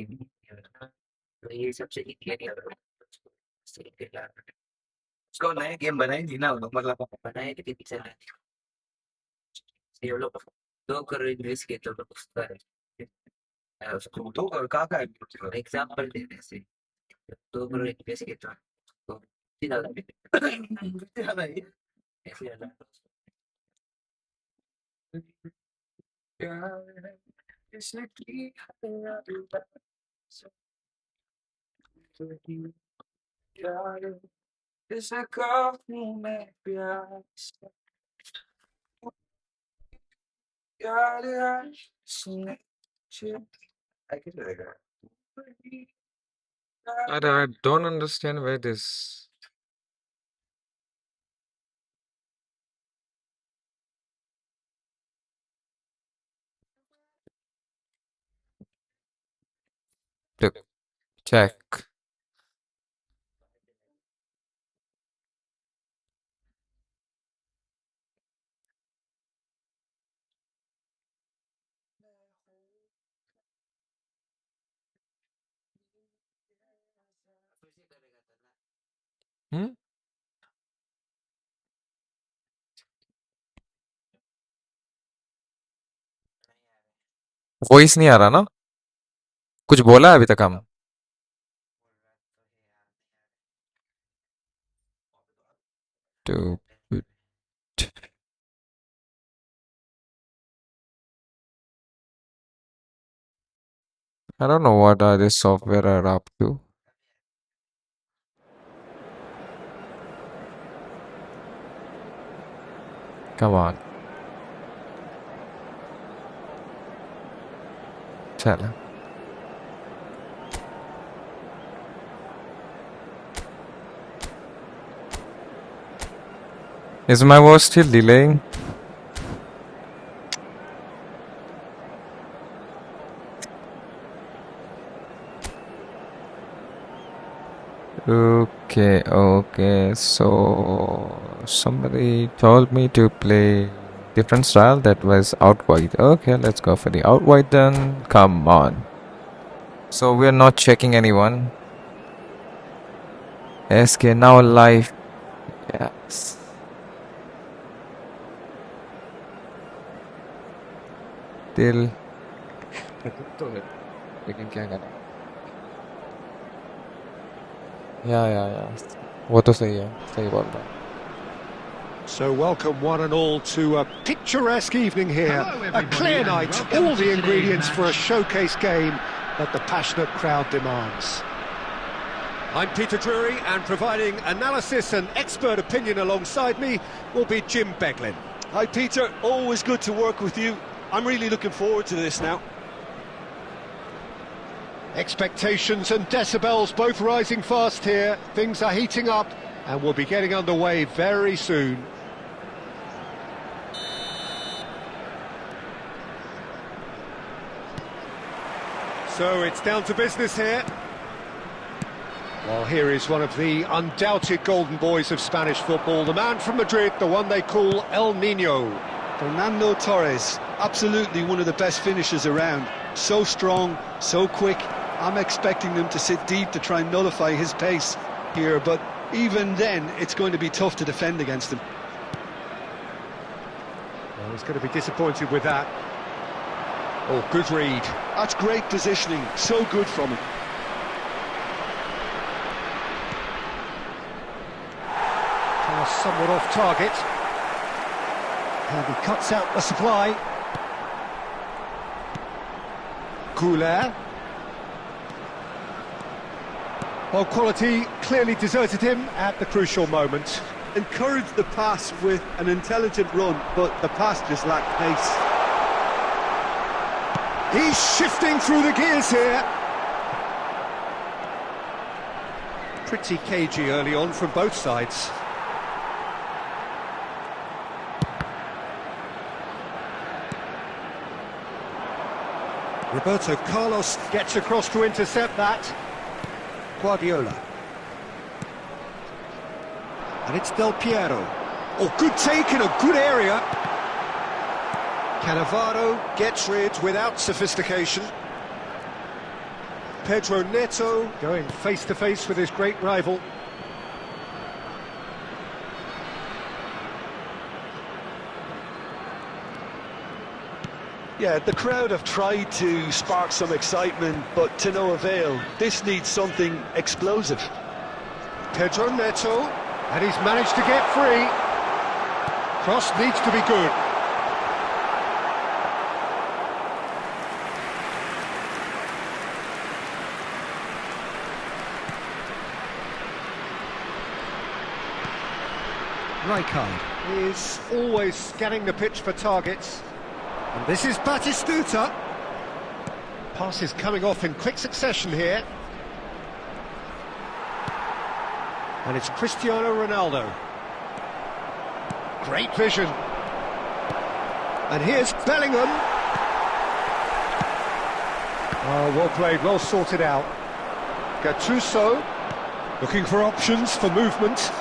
तो ये सबसे इंडियन उसको नया गेम बनाए नहीं ना मतलब बनाए कि चला ये लोग 2 करोड़ इन्वेस्ट किए तो उसका उसको 2 करोड़ कहाँ का एग्जाम्पल देने से 2 करोड़ इन्वेस्ट किए तो ज्यादा ऐसे ज्यादा I don't understand where this. Look, check. Hmm? Voice नहीं आ रहा ना? कुछ बोला है अभी तक हम? To I don't know what this software are up to. Come on. चल. Is my voice still delaying? Okay. So somebody told me to play different style that was out wide. Okay, let's go for the out wide then. Come on. So we're not checking anyone. SK now live. Yes. दिल तो है लेकिन क्या करें या वो तो सही है सही बोल रहा है. So welcome one and all to a picturesque evening here. A clear night, all the ingredients for a showcase game that the passionate crowd demands. I'm Peter Drury, and providing analysis and expert opinion alongside me will be Jim Beglin. Hi Peter, always good to work with you. I'm really looking forward to this now. Expectations and decibels both rising fast here. Things are heating up and we'll be getting underway very soon. So it's down to business here. Well, here is one of the undoubted golden boys of Spanish football, the man from Madrid, the one they call El Nino. Fernando Torres, absolutely one of the best finishers around. So strong, so quick. I'm expecting them to sit deep to try and nullify his pace here, but even then, it's going to be tough to defend against him. Well, he's going to be disappointed with that. Oh, good read. That's great positioning, so good from him. Somewhat off target. And he cuts out the supply. Couler. Well, quality clearly deserted him at the crucial moment. Encouraged the pass with an intelligent run, but the pass just lacked pace. He's shifting through the gears here. Pretty cagey early on from both sides. Roberto Carlos gets across to intercept that. Guardiola. And it's Del Piero. Oh, good take in a good area. Cannavaro gets rid without sophistication. Pedro Neto going face-to-face with his great rival. Yeah, the crowd have tried to spark some excitement, but to no avail. This needs something explosive. Pedro Neto, and he's managed to get free. Cross needs to be good. Rijkaard is always scanning the pitch for targets. And this is Batistuta. Passes coming off in quick succession here. And it's Cristiano Ronaldo. Great vision. And here's Bellingham. Oh, well played, well sorted out. Gattuso looking for options for movement.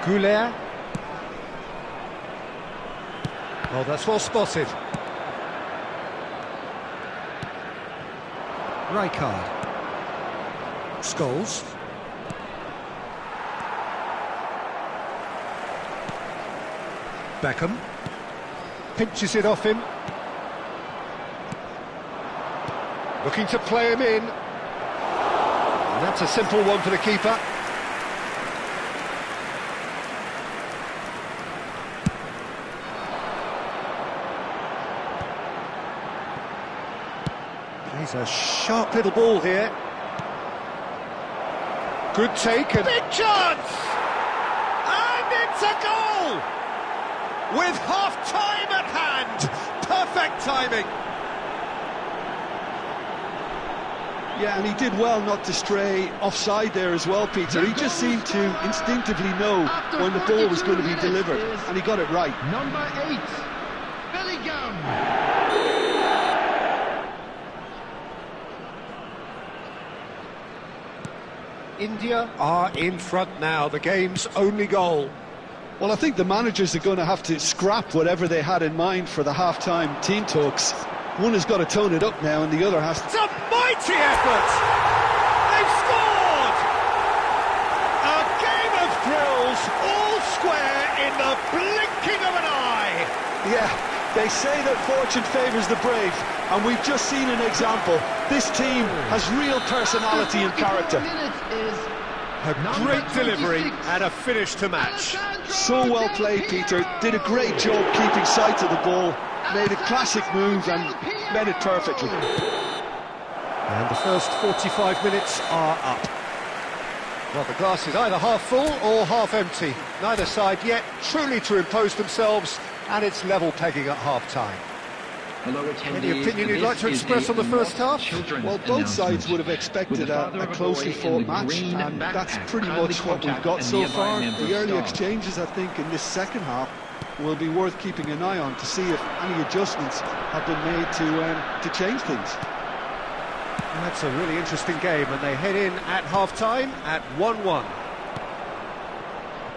Goulet. Oh, that's well spotted. Rijkaard. Scholes. Beckham. Pinches it off him. Looking to play him in. And that's a simple one for the keeper. Plays a sharp little ball here. Good take and big chance! And it's a goal! With half-time at hand. Perfect timing. Yeah, and he did well not to stray offside there as well, Peter. He just seemed to instinctively know when the ball was going to be delivered, and he got it right. Number 8, Bellingham. India are in front now, the game's only goal. Well, I think the managers are going to have to scrap whatever they had in mind for the half-time team talks. One has got to tone it up now, and the other has to... It's a mighty effort! They've scored! A game of thrills, all square in the blinking of an eye! Yeah, they say that fortune favours the brave, and we've just seen an example. This team has real personality and character. A great delivery and a finish to match. So well played, Peter. Did a great job keeping sight of the ball. Made a classic move and made it perfectly. And the first 45 minutes are up. Well, the glass is either half full or half empty. Neither side yet truly to impose themselves, and it's level pegging at half-time. Any opinion you'd like to express on the first half? Well, both sides would have expected a closely fought match, and that's pretty much what we've got so far. The early exchanges, I think, in this second half will be worth keeping an eye on to see if any adjustments have been made to change things. And that's a really interesting game, and they head in at half-time at 1-1.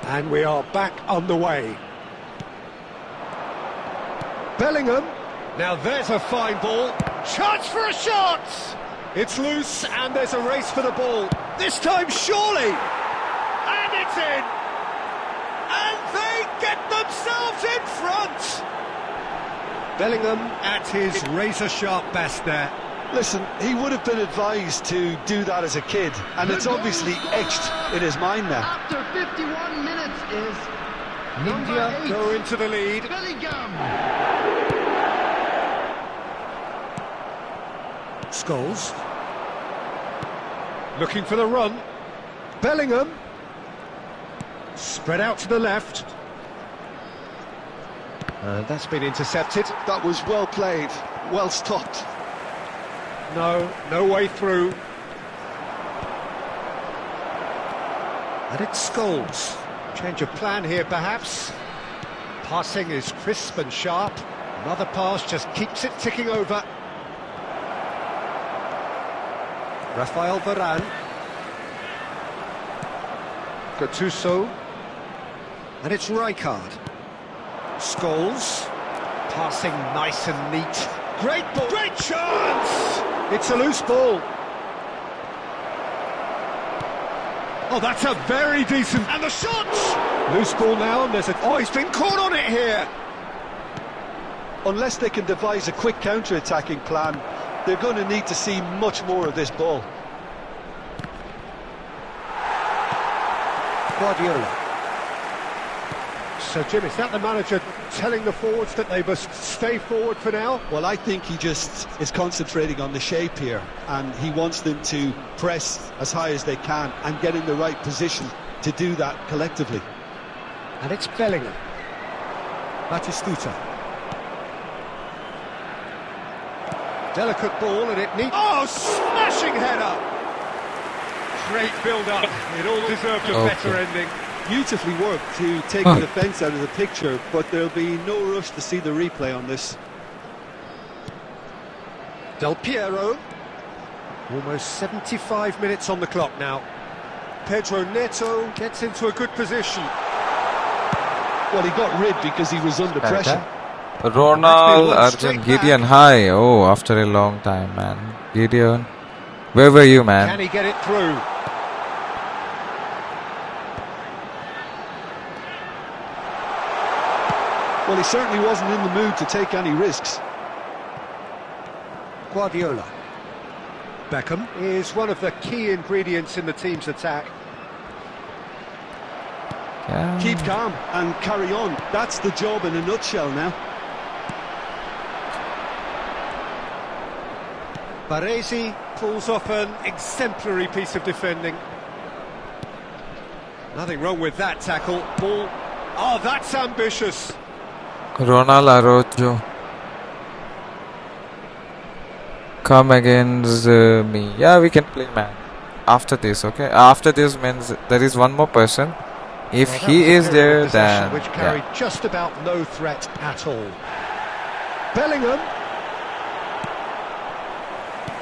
And we are back underway. Bellingham. Now there's a fine ball. Chance for a shot! It's loose, and there's a race for the ball. This time, surely! And it's in! And they get themselves in front! Bellingham at his razor-sharp best there. Listen, he would have been advised to do that as a kid, and it's obviously etched in his mind now. After 51 minutes is India go into the lead. Bellingham. Scholes. Looking for the run. Bellingham. Spread out to the left. That's been intercepted. That was well played, well stopped. No way through. And it's Scholes. Change of plan here, perhaps. Passing is crisp and sharp. Another pass just keeps it ticking over. Rafael Varane. Gattuso. And it's Rijkaard. Scholes. Passing nice and neat. Great ball. Great chance! It's a loose ball. Oh, that's a very decent... And the shot! Loose ball now, and there's a... Oh, he's been caught on it here! Unless they can devise a quick counter-attacking plan, they're going to need to see much more of this ball. Guardiola. So, Jim, is that the manager telling the forwards that they must stay forward for now? Well, I think he just is concentrating on the shape here, and he wants them to press as high as they can and get in the right position to do that collectively. And it's Bellingham. Batistuta. Delicate ball, and it needs... Oh, smashing header! Great build-up. It all deserved a better ending. Beautifully worked to take the defence out of the picture, but there'll be no rush to see the replay on this. Del Piero. Almost 75 minutes on the clock now. Pedro Neto gets into a good position. Well, he got rid because he was under pressure. Ronald, Arjun, Gideon, hi. Oh, after a long time, man. Gideon, where were you, man? Can he get it through? Well, he certainly wasn't in the mood to take any risks. Guardiola. Beckham is one of the key ingredients in the team's attack. Yeah. Keep calm and carry on. That's the job in a nutshell now. Baresi pulls off an exemplary piece of defending. Nothing wrong with that tackle. Ball. Oh, that's ambitious. Ronald Araujo. Come against me. Yeah, we can play, man. After this, okay? After this means there is one more person. If Well, he is there, then which carried just about no threat at all. Bellingham.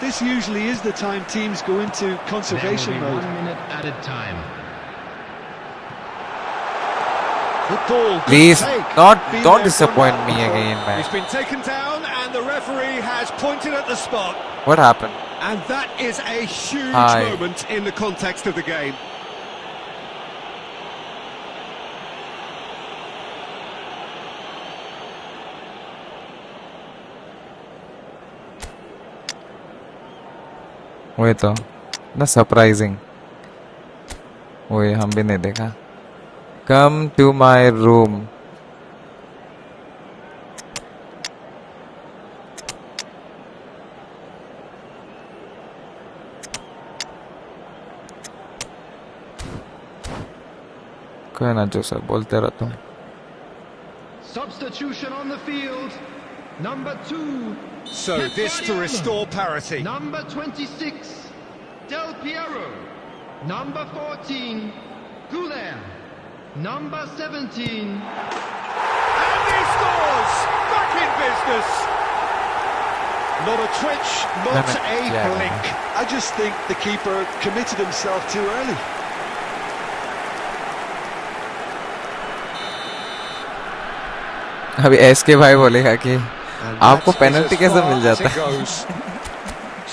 This usually is the time teams go into conservation mode. 1 minute added time. Good ball. Good please, take. Been don't there, disappoint done me that before. again, man. He's been taken down and the referee has pointed at the spot. What happened? And that is a huge Hi. moment in the context of the game. वही तो ना surprising वही हम भी नहीं देखा come to my room कोई ना जो सर बोलते रहता हूँ Substitution on the field. Number 2. So this to restore parity. Number 26. Del Piero. Number 14. Goulet. Number 17. And he scores! Back in business! Not a twitch, not a blink. I just think the keeper committed himself too early. अभी SK भाई बोलेगा कि आपको penalty कैसे मिल जाता है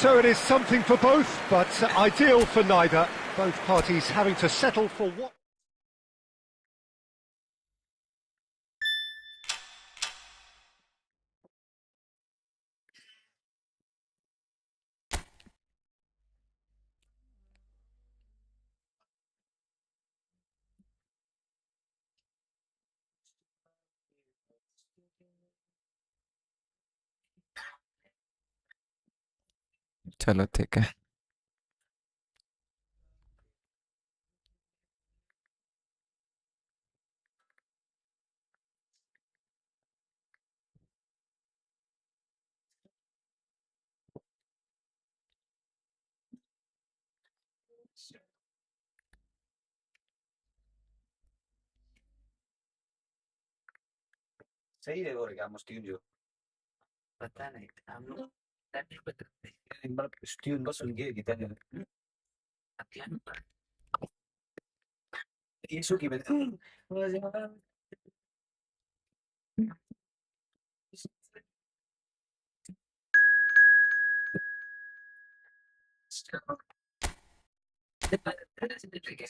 So it is something for both, but ideal for neither. Both parties having to settle for what... चलो ठीक है सही है और क्या ट्यून जो पता नहीं हम लोग नहीं पता एक बार ट्यून बस सुन के गिटार जो ये शो की मैंने कैसे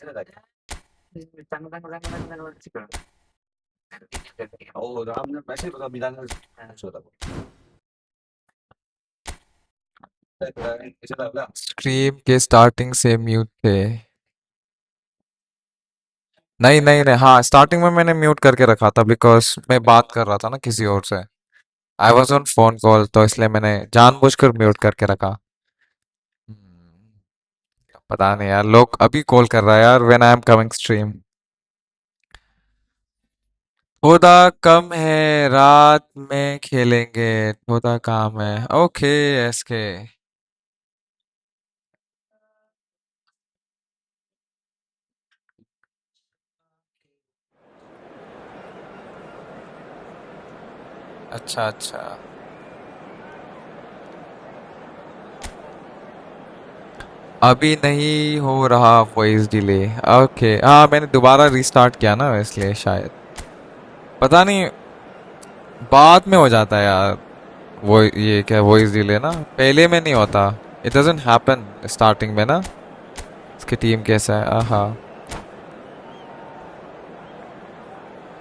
लगा ओ राम ने वैसे बता मिलान छोड़ा कैसे लगा स्ट्रीम के स्टार्टिंग से म्यूट थे। नहीं नहीं नहीं, हाँ स्टार्टिंग में मैंने म्यूट करके रखा था बिकॉज मैं बात कर रहा था ना किसी और से। I was on phone call, तो इसलिए मैंने जानबूझकर म्यूट करके रखा। हम्म, पता नहीं यार, लोग अभी कॉल कर रहा है यार when I am coming stream. थोड़ा कम है, रात में खेलेंगे, थोड़ा काम है। Okay SK. अच्छा अच्छा, अभी नहीं हो रहा वॉइस डिले। ओके हाँ, मैंने दोबारा रीस्टार्ट किया ना इसलिए शायद, पता नहीं, बाद में हो जाता है यार। वो ये क्या वॉइस डिले ना, पहले में नहीं होता। इट डजंट हैपन स्टार्टिंग में ना। इसकी टीम कैसा है? आहा,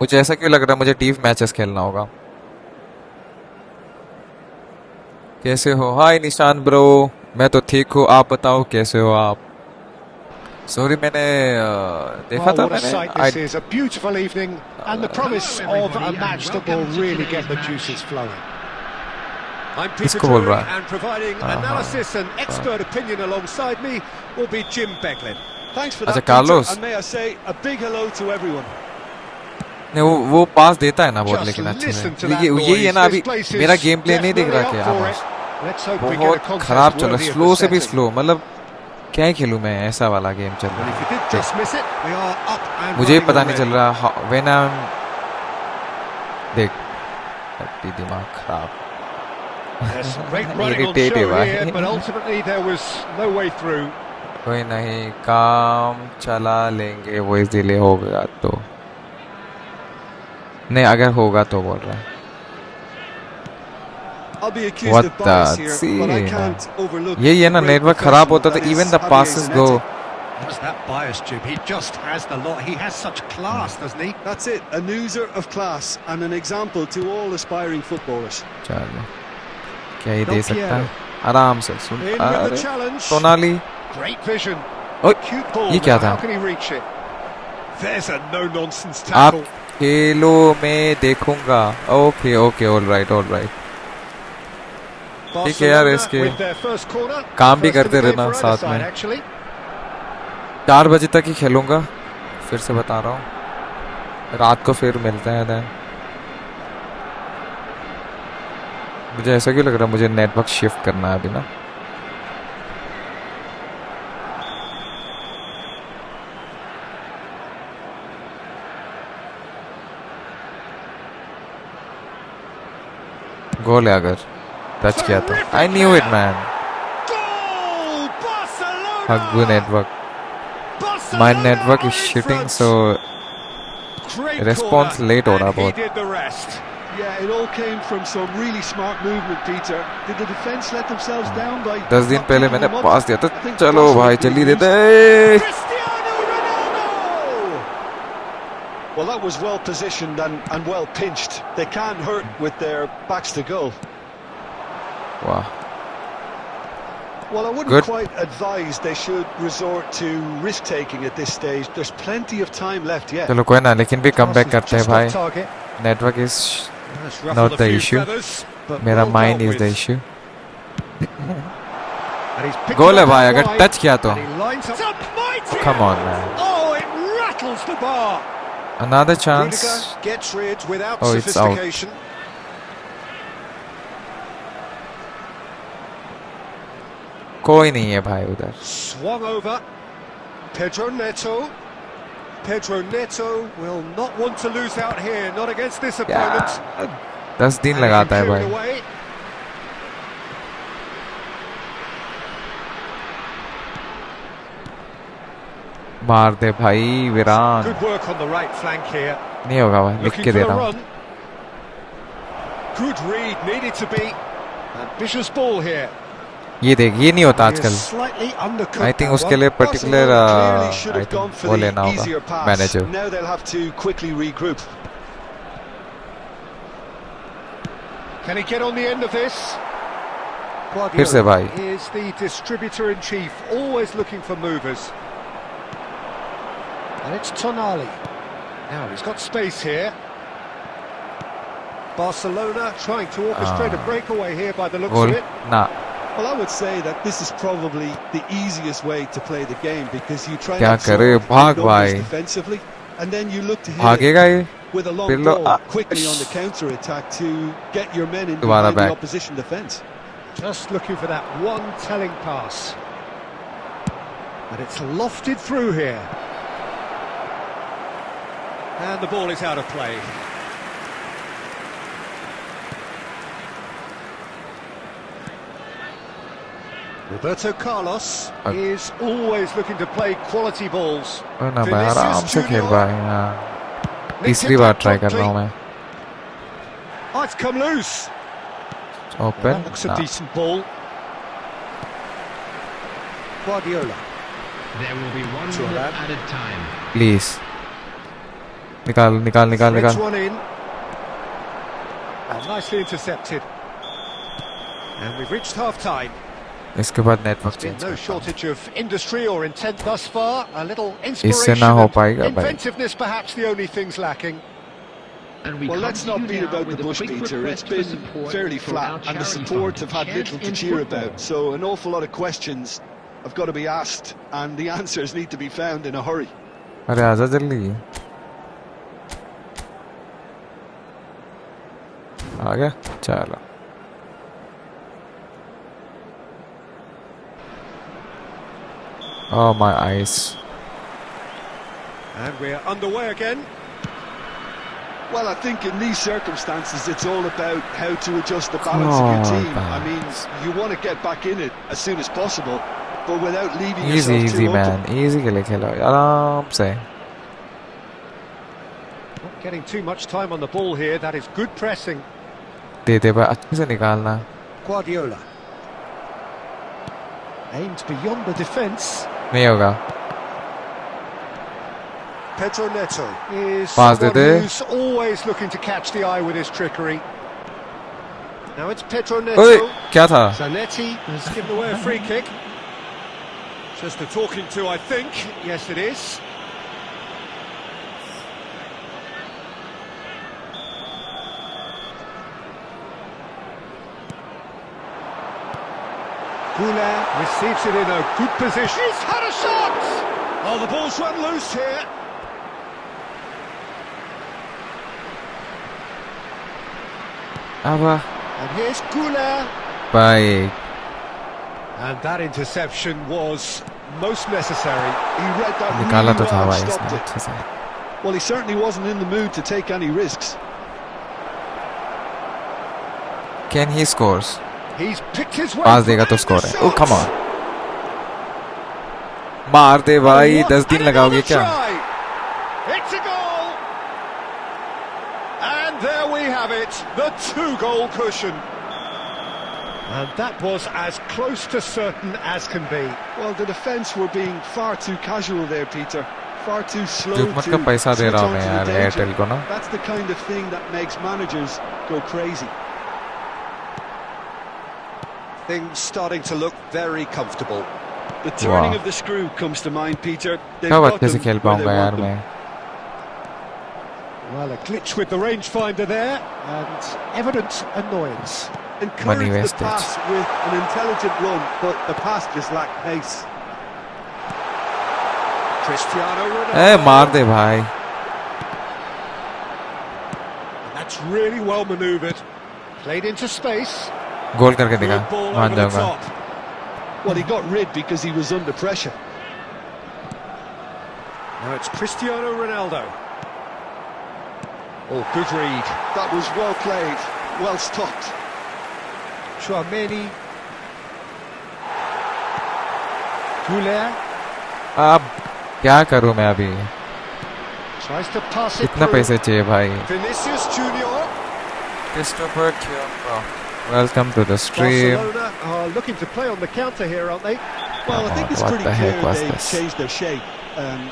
मुझे ऐसा क्यों लग रहा है मुझे टीम मैचेस खेलना होगा। कैसे हो? हाय निशान ब्रो, मैं तो ठीक हूँ, आप बताओ कैसे हो आप? सॉरी मैंने देखा Well, था what a मैंने sight this is. A beautiful evening and the promise of a match that will really get the juices flowing. I'm Peter किसको बोल Drury, रहा है? and providing हाँ, analysis and expert opinion alongside me will be Jim Becklin. Thanks for अच्छा that, Peter, Carlos, and may I say a big hello to everyone. नहीं वो पास देता है ना बहुत, Just लेकिन अच्छे listen to से। that यही है noise. ना, This अभी place मेरा is गेम प्ले नहीं दिख definitely रहा up क्या for boss? it. Let's hope we get a बहुत contest खराब चल रहा worthy है, of स्लो the से भी setting. स्लो, मतलब क्या ही खेलूं मैं, ऐसा वाला गेम चल And रहा if you did है। just miss it, we are up and मुझे running पता नहीं चल already. रहा व्हेन आई एम, देख अपनी दिमाग खराब। Yes, great running on irritate है show here, but भाई। ultimately there was no way through. कोई नहीं, काम चला लेंगे, वॉइस डिले हो गया तो। नहीं अगर होगा तो बोल रहा है। I'll be accused What of bias the here, but I scene? can't overlook यही है the ना, great नेटवर्क खराब professional होता तो that is even the Javier passes go. Zanetti. What's that bias, Jim? He just has the lot. He has such class, doesn't he? That's it, a newser of class and an example to all aspiring footballers. चलो क्या ही दे Del सकता Piero. है, आराम से सुन। In with the अरे challenge. Sonali, Great vision. ओए Cute ball. ये Now, क्या था? how can he reach it? There's a no-nonsense आप tackle. खेलो मैं देखूंगा। Okay okay, all right all right. ठीक है यार, Barcelona इसके with their first corner. काम भी First of करते the game रहना for either साथ side, में। actually. 4 बजे तक ही खेलूंगा, फिर से बता रहा हूँ, रात को फिर मिलते हैं then। मुझे ऐसा क्यों लग रहा है मुझे नेटवर्क शिफ्ट करना है अभी ना। गोल है अगर टच किया तो। I knew it man. Goal! Barcelona! हग्गू network, my Barcelona network is are in sitting, front. So Great response corner, late हो रहा and he बहुत। did the rest. Yeah, it all came from some really smart movement, Peter. Did the defence let themselves down by 10 दिन not पहले picking मैंने them up? पास दिया था, I think चलो Barca भाई looked जल्दी really देते। loose. Cristiano Ronaldo! Well, that was well positioned and well pinched. They can't hurt with their backs to goal. वाह, Well, I wouldn't Good. quite advise they should resort to risk-taking at this stage. There's plenty of time left yet. चलो कोई ना, लेकिन भी come back Passes करते हैं just off भाई। target. Network is That's Not ruffled a the few issue. feathers, but मेरा well mind dealt is the with. Issue. And he's picked goal it है up भाई, out अगर wide, touch किया तो। and he lines up. It's a mighty Come on, man. Oh, it rattles the bar. Another chance. Rudiger gets rid without Oh, it's out. sophistication. कोई नहीं है भाई उधर। Swung over. Pedro Neto. Pedro Neto will not want to lose out here, not against this opponent. 10 दिन And he लगाता है can clear it भाई। away. मार दे भाई वीरान। Good work on the right flank here. नहीं होगा भाई, लिख Looking के for दे the रहा हूँ। run. Good read, needed to be. Ambitious ball here. ये देख ये नहीं होता He is आजकल. slightly undercooked I think that उसके one. लिए particular Barcelona clearly should I have gone think for वो the लेना easier होगा pass. manager. Now they'll have to quickly regroup. Can he get on the end of this? फिर से भाई. Guardiola is the distributor in chief, always looking for movers. And it's Tonali. Now he's got space here. Barcelona trying to orchestrate a breakaway here by the looks Goal of it. ना. Well, I would say that this is probably the easiest way to play the game because you try क्या and absorb करे the भाग numbers भाई. defensively, and then you look to hit it भागेगा ये. with a long फिर लो ball quickly on the counter attack to get your men in दोबारा behind the back. opposition defence. Just looking for that one telling pass. But it's lofted through here. And the ball is out of play. Roberto Carlos is always looking to play quality balls. ना मैं आराम से खेल भाई. तीसरी बार try कर रहा हूँ मैं. Oh, it's come loose. Open. That looks a ना. decent ball. Guardiola. There will be 1 Sure, minute lad. added time. Please. निकाल निकाल निकाल Threads निकाल. one in. And nicely intercepted. And we've reached half-time. इसके बाद नेटवर्क Been चेंज no करता हूँ. shortage of industry or intent thus far. A little इससे inspiration ना हो and पाएगा भाई. inventiveness perhaps the only things lacking. And we Well, let's not continue beat now about the with a bush, quick Peter. It's request for been support fairly for our flat, and the charity support fund, have had Chance little to in cheer Football. about. So an awful lot of questions have got to be asked, and the answers need to be found in a hurry. अरे आजा जल्दी. आ गया. चलो. Oh my eyes. And we're underway again. Well, I think in these circumstances, it's all about how to adjust the balance of your team. I mean, you want to get back in it as soon as possible, but without leaving Easy yourself easy too man. open. Easy के लिए खेलो आराम से. Not getting too much time on the ball here. That is good pressing. दे दे भाई अच्छे से निकालना. Guardiola. Aimed beyond the defence. नहीं होगा. Pedro Neto is Pass someone dede. who's always looking to catch the eye with his trickery. Now it's Pedro ओए Neto. क्या था? Zanetti has given away a free kick. Just a talking to, I think. Yes, it is. Goulart receives it in a good position. He's had a shot! Oh, the ball's run loose here. अब And here's Goulart. भाई And that interception was most necessary. He read that निकाला तो really था well भाई and इसने stopped it. अच्छे से. Well, he certainly wasn't in the mood to take any risks. Can he scores? He's picked his way. पास देगा तो score है. Oh come on. मार दे भाई. 10 दिन लगाओगे क्या? It's a goal. And there we have it, the 2-goal cushion. And that was as close to certain as can be. Well, the defence were being far too casual there, Peter. Far too slow जो to मत का पैसा दे switch रहा हूँ on मैं to the यार danger. Airtel को ना. That's the kind of thing that makes managers go crazy. Things starting to look very comfortable. The turning Wow. of the screw comes to mind, Peter. They've कब got अच्छे से them खेल where they पाऊंगा यार want them. मैं. Well, a glitch with the rangefinder there, and evident annoyance. Encourage the wasted. pass with an intelligent run, but the pass just lacked pace. Cristiano Ronaldo. ए मार दे भाई. And that's really well manoeuvred. Played into space. गोल करके दिखा. Good ball मान over the जाऊंगा. top. Well, he got rid because he was under pressure. Now it's Cristiano Ronaldo. Oh, good read. That was well played, well stopped. Chouameni. Goulart अब क्या करूं मैं अभी? tries to pass it कितना through. पैसे चाहिए भाई? Vinicius Junior. क्रिस्टोफर क्यों? Welcome to the stream. Barcelona are looking to play on the counter here, aren't they? Well, I Come think on, it's what pretty the heck clear was they've this? changed their shape.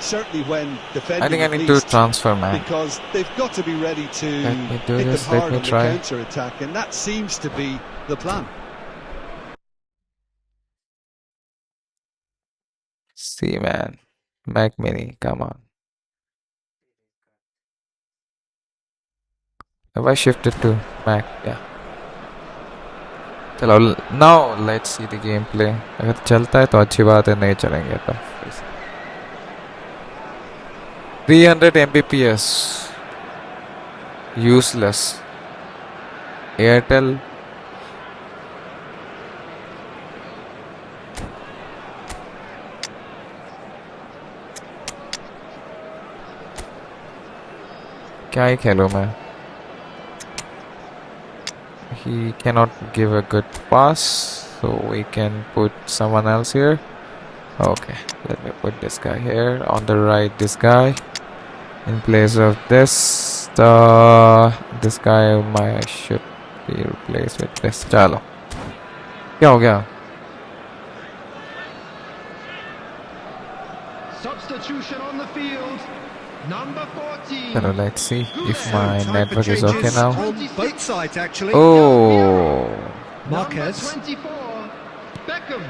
Certainly when defending, I think I at need to least, transfer, man. because they've got to be ready to Let me do hit this, them let hard me on the try. counter attack, and that seems to be the plan. See, man. Mac Mini, come on. Have I shifted to Mac? Yeah. चलो now let's see the gameplay. अगर चलता है तो अच्छी बात है, नहीं चलेंगे तो 300 Mbps. Useless. Airtel. क्या ही खेलूं मैं? He cannot give a good pass, so we can put someone else here. Okay, let me put this guy here on the right. This guy in place of this. This guy might should be replaced with this. चलो क्या हो गया? Substitution on the field. Number 14. चलो let's see if my Time for network is okay changes now. on both sides, actually. Oh, Marquez. Number 24. Beckham.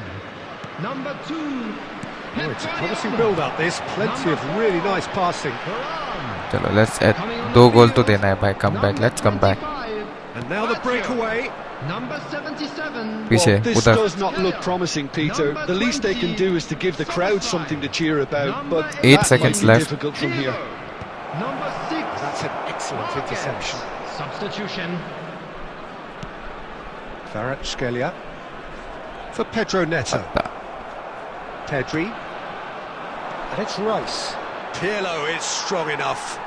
Number 2. Oh, it's a promising build-up, this. Plenty of really nice passing. चलो let's add 2 goal तो देना है भाई. Come back, let's come back. And now the breakaway. Number 77. पीछे Well, this उधर. does not look promising, Peter. The least they can do is to give the crowd something to cheer about, but 8 that seconds might be left. difficult from here. Number 6. That's an excellent interception. Substitution. Kvaratskhelia for Pedro Neto. Pedri. And it's Rice. Pirlo is strong enough.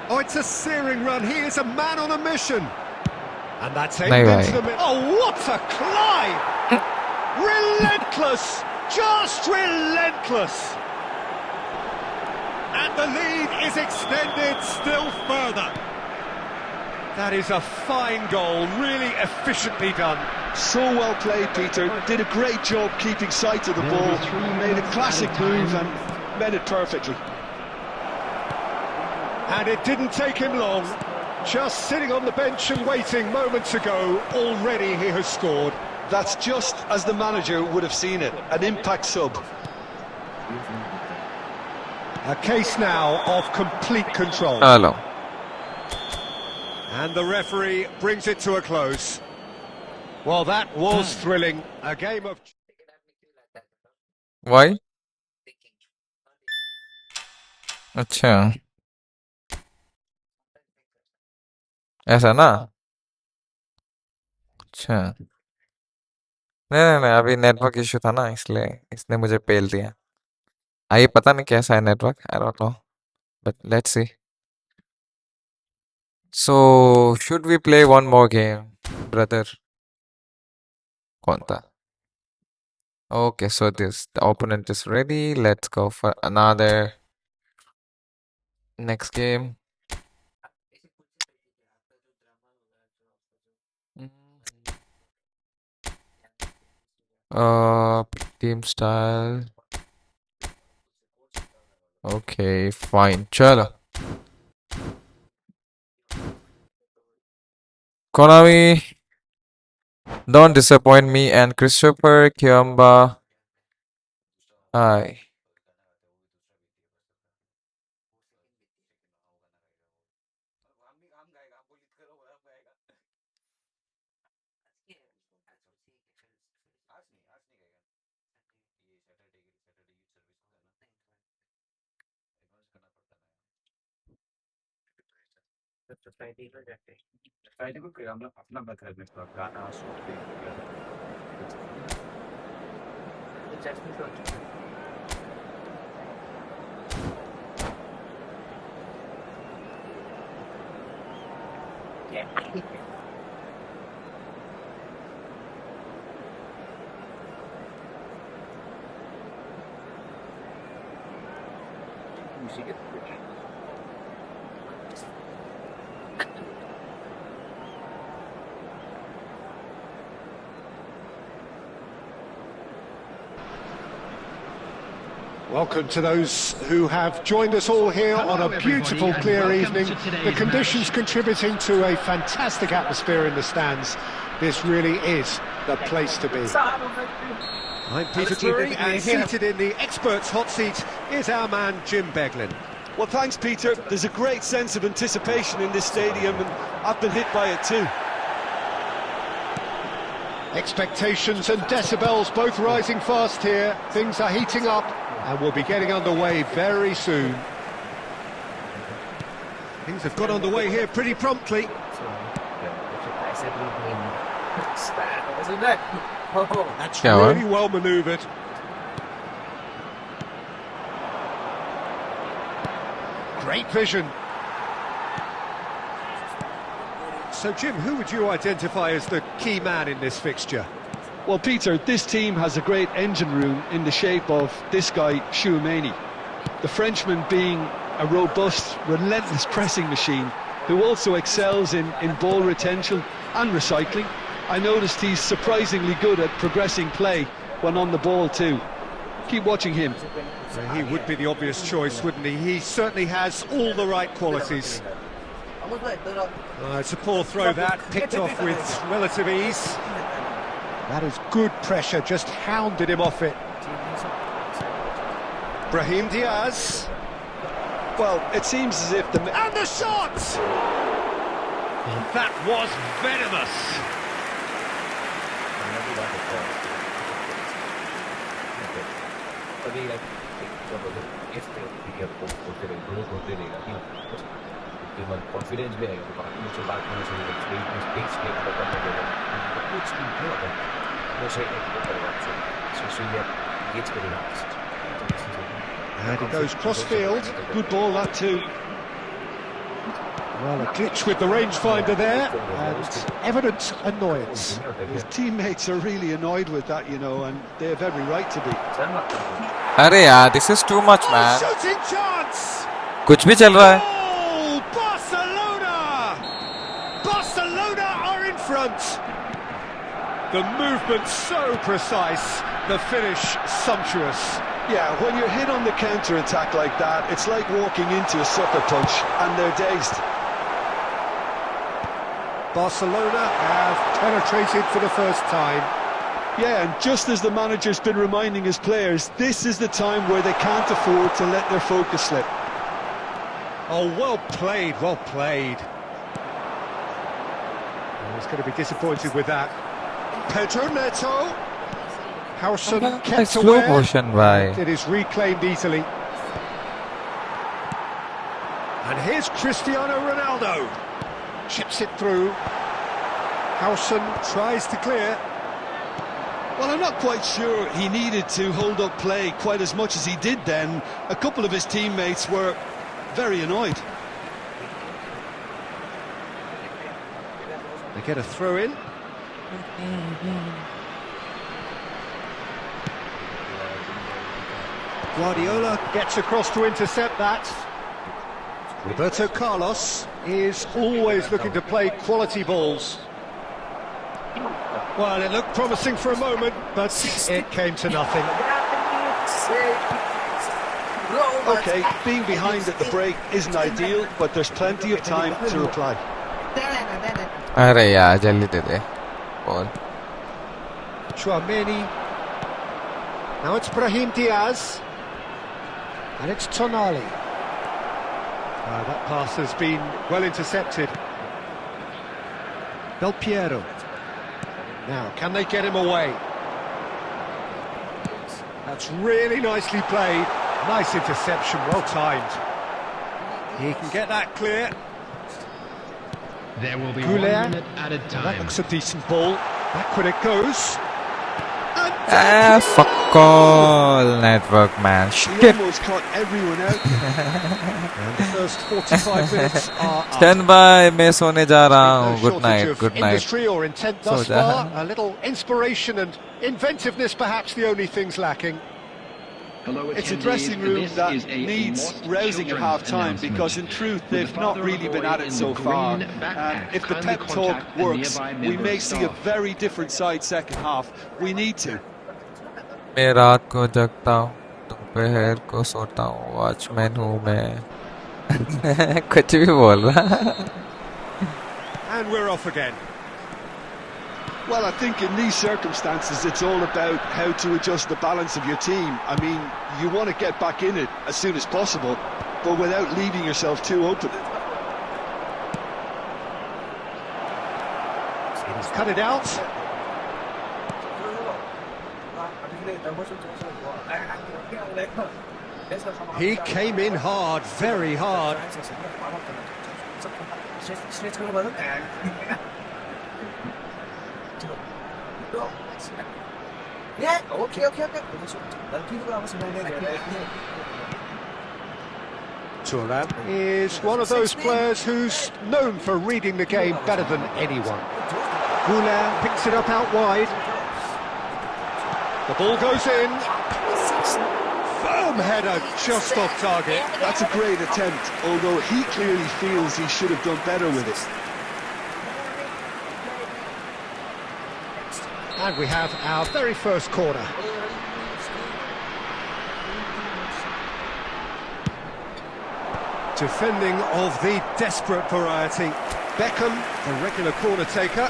Oh, it's a searing run. He is a man on a mission. And that's aimed नहीं into भाई. the middle. Oh, what a climb! Relentless! Just relentless! And the lead is extended still further. That is a fine goal, really efficiently done. So well played, Peter. Did a great job keeping sight of the ball. Made a classic move and made it perfectly. And it didn't take him long. Just sitting on the bench and waiting moments ago, already he has scored. That's just as the manager would have seen it. An impact sub. A case now of complete control. चलो. And the referee brings it to a close. Well, that was thrilling. A game of... Why? अच्छा ऐसा ना. अच्छा नहीं अभी network issue था ना, इसलिए इसने मुझे पेल दिया. आइए पता नहीं कैसा है network. I don't know but let's see. So should we play one more game, brother? कौन था? Okay, so the opponent is ready. Let's go for another next game. Team style. Okay, fine. Chalo. Konami, don't disappoint me and Christopher Kiamba. Hi. Friday को हम लोग अपना घर में थोड़ा गाना शूट करेंगे. Welcome to those who have joined us all here on a beautiful, clear evening. The conditions contributing to a fantastic atmosphere in the stands. This really is the place to be. I'm Peter Drury, and seated in the experts' hot seat is our man Jim Beglin. Well, thanks, Peter. There's a great sense of anticipation in this stadium, and I've been hit by it too. Expectations and decibels both rising fast here. Things are heating up, and we'll be getting underway very soon. Things have got underway here pretty promptly. That's really well manoeuvred. Great vision. So, Jim, who would you identify as the key man in this fixture? Well, Peter, this team has a great engine room in the shape of this guy, Chouameni. The Frenchman being a robust, relentless pressing machine who also excels in ball retention and recycling. I noticed he's surprisingly good at progressing play when on the ball too. Keep watching him. So he would be the obvious choice, wouldn't he? He certainly has all the right qualities. It's a poor throw that, picked off with relative ease. That is good pressure, just hounded him off it. Brahim Diaz. Well, it seems as if And the shot! That was venomous. Confidence भी आएगा मुझसे बात करने से experience कुछ वो से gets very relaxed. And it goes cross-field. Good ball, that too. Well, a glitch with the rangefinder there, and evident annoyance. his teammates are really annoyed with that, you know, and they have every right to be. अरे यार, this is too much, man. Shooting chance! कुछ भी चल रहा है. Oh, Barcelona! Barcelona are in front. The movement so precise, the finish sumptuous. Yeah, when you're hit on the counter-attack like that, it's like walking into a sucker punch, and they're dazed. Barcelona have penetrated for the first time. Yeah, and just as the manager's been reminding his players, this is the time where they can't afford to let their focus slip. Oh, well played, well played. He's going to be disappointed with that. Pedro Neto. Howson kept slow aware. motion, right? It is reclaimed easily. And here's Cristiano Ronaldo. Chips it through. Howson tries to clear. Well, I'm not quite sure he needed to hold up play quite as much as he did then. A couple of his teammates were very annoyed. They get a throw in. Guardiola gets across to intercept that. Roberto Carlos is always looking to play quality balls. Well, it looked promising for a moment, but it came to nothing. Okay, being behind at the break isn't ideal, but there's plenty of time to reply. अरे यार, जल्दी दे दे. Ball. Chouameni. Now it's Brahim Diaz. And it's Tonali. That pass has been well intercepted. Del Piero. Now, can they get him away? That's really nicely played. Nice interception, well timed. He can get that clear. There will be Goulet. 1 minute added That time. looks a decent ball. Back when it goes. Fuck all network, man. He Shit. almost caught everyone out. And the first 45 minutes are up. Stand by, मैं सोने जा रहा No हूँ. Good shortage night, of good night. industry or intent thus So ja. far. A little inspiration and inventiveness, perhaps the only things lacking. It's a dressing room that needs rousing at half-time because in truth they've not really been at it so far. And if the pep talk works, we may see a very different side second half. We need to. मैं रात को जगता हूँ, तुम दोपहर को सोता हूँ, वॉचमैन हूँ मैं। कुछ भी बोल रहा। And we're off again. Well, I think in these circumstances, it's all about how to adjust the balance of your team. I mean, you want to get back in it as soon as possible, but without leaving yourself too open. He's cut it out. He came in hard, very hard. Yeah, okay. Thuram is one of those players who's known for reading the game better than anyone. Goulin picks it up out wide. The ball goes in. Firm header, just off target. That's a great attempt, although he clearly feels he should have done better with it. And we have our very first corner. Defending of the desperate variety. Beckham, the regular corner taker.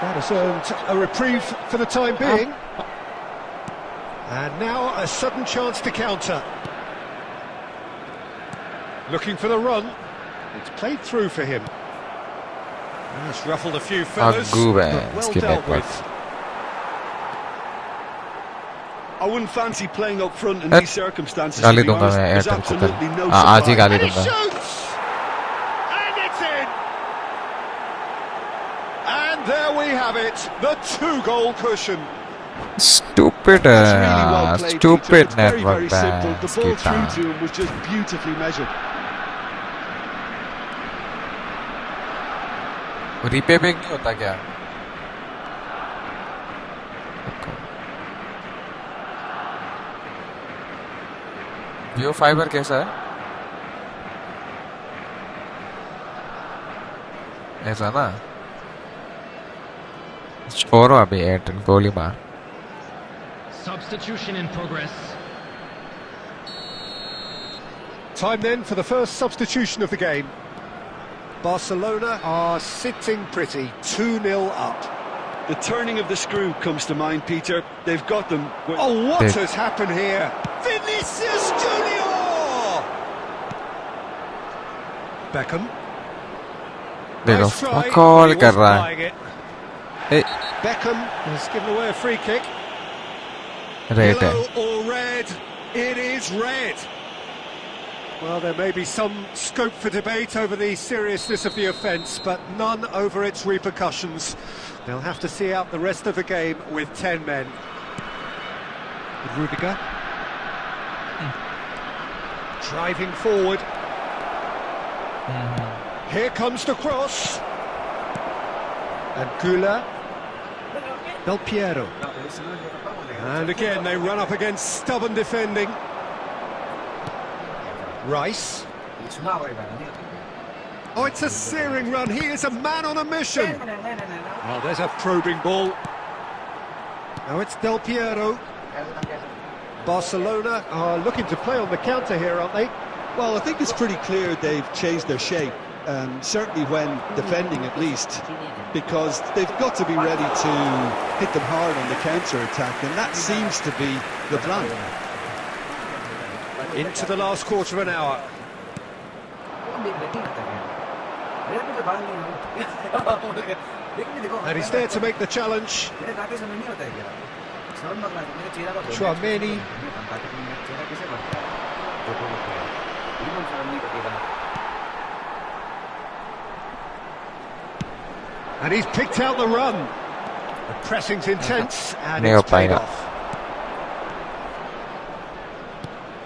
That has earned a reprieve for the time being. And now a sudden chance to counter. Looking for the run. It's played through for him. It's ruffled a few feathers, but well dealt with. I wouldn't fancy playing up front in these circumstances. गाली To be दूंगा honest. मैं There's Airtel को absolutely no कल। आज ही supply. गाली And he दूंगा। shoots! And it's in! And there we have it, the 2-goal cushion. Stupid, That's really well played, Peter. stupid It's very, network very simple. ban. The ball through to him was just beautifully measured. Repay पे नहीं होता क्या? जियो fibre कैसा है? ऐसा ना? छोड़ो अभी एयरटेल गोली मार। Substitution in progress. Time then for the first substitution of the game. Barcelona are sitting pretty, 2-0 up. The turning of the screw comes to mind, Peter. They've got them. Oh, what has happened here? Vinicius Junior! Beckham. देखो Nice try, call but he कर wasn't रहा है। buying it. A, Beckham has given away a free kick. Rate है। Yellow or red? It is red. Well, there may be some scope for debate over the seriousness of the offence, but none over its repercussions. They'll have to see out the rest of the game with 10 men. Rudiger. Driving forward. Here comes the cross. And Gula. Del Piero. And again, they run up against stubborn defending. Rice. Oh, it's a searing run. He is a man on a mission. Oh, there's a probing ball. Now it's Del Piero. Barcelona are looking to play on the counter here, aren't they? Well, I think it's pretty clear they've changed their shape, certainly when defending at least, because they've got to be ready to hit them hard on the counter-attack, and that seems to be the plan. Into the last quarter of an hour. And he's there to make the challenge. Chouameni. And he's picked out the run. The pressing's intense and Nail it's paid biter. off.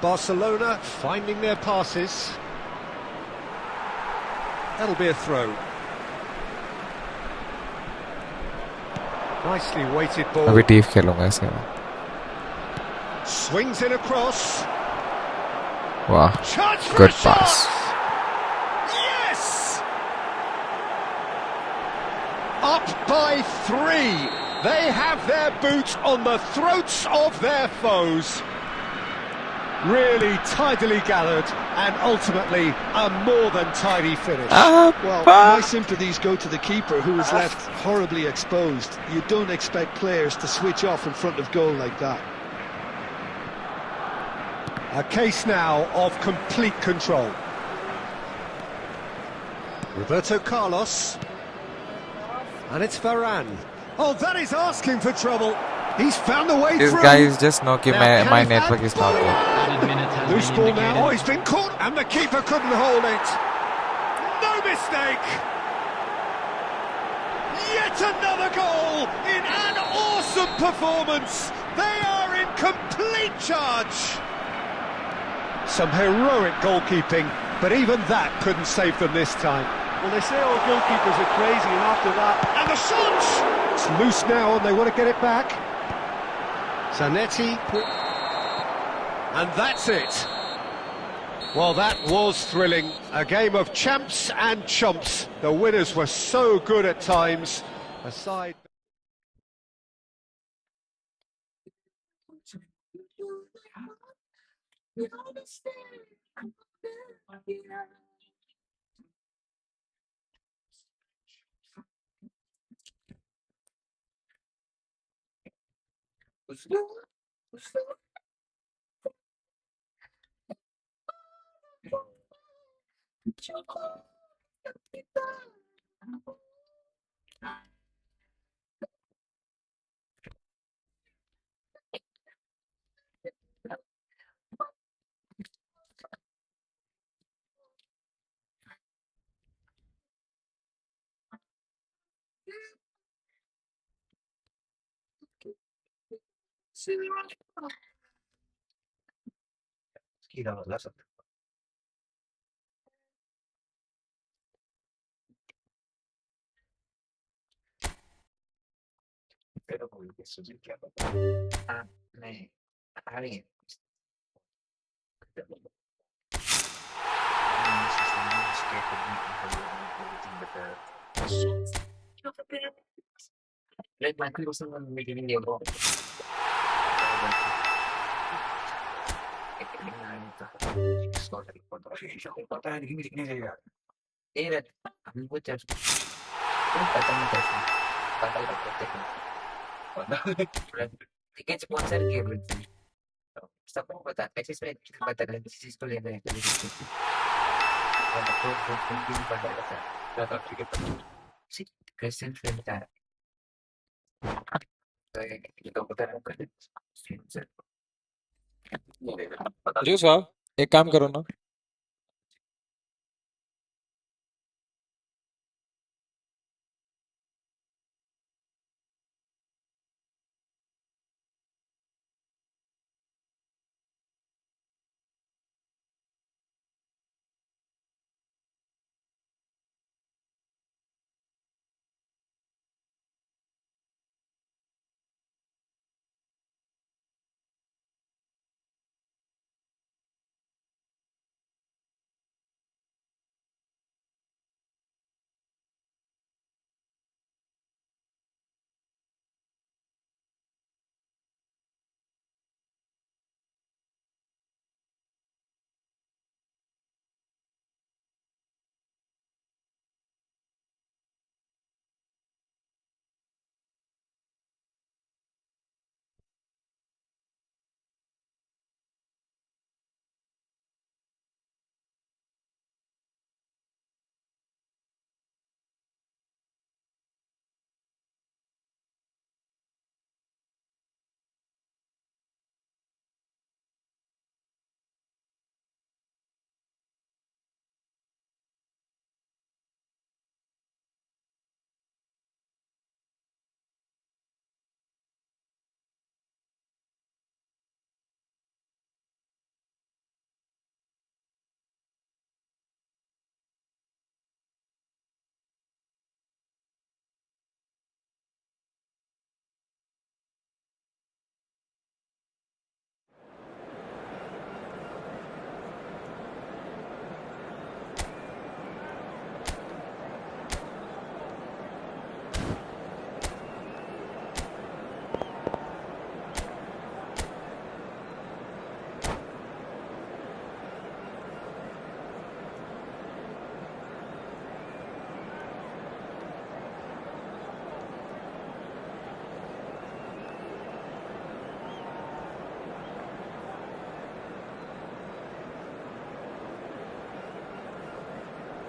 Barcelona finding their passes. That'll be a throw. Nicely weighted अभी ball. Deep खेलूंगा इसके बाद. Swings it across. वाह, Chance for a good shot! pass. Yes! Up by 3. They have their boots on the throats of their foes. Really tidily gathered and ultimately a more than tidy finish. Well, my sympathies go to the keeper, who was left horribly exposed. You don't expect players to switch off in front of goal like that. A case now of complete control. Roberto Carlos. And it's Varane. Oh, that is asking for trouble. He's found a way This through. guys just know कि Now, can my he network add- is not good. Added minute has Loose been ball indicated. now. Oh, he's been caught, and the keeper couldn't hold it. No mistake. Yet another goal in an awesome performance. They are in complete charge. Some heroic goalkeeping, but even that couldn't save them this time. Well, they say all goalkeepers are crazy, and after that... And the shot! It's loose now, and they want to get it back. Zanetti. And that's it. Well, that was thrilling. A game of champs and chumps. The winners were so good at times. Aside... Pero como que eso sí que me alguien Let my people someone making the wrong. Era muchas tiket sponsor के सबको पता access में पता है किसी चीज को लेना है sí Christian Fenta तो पता है जो साहब एक काम करो ना.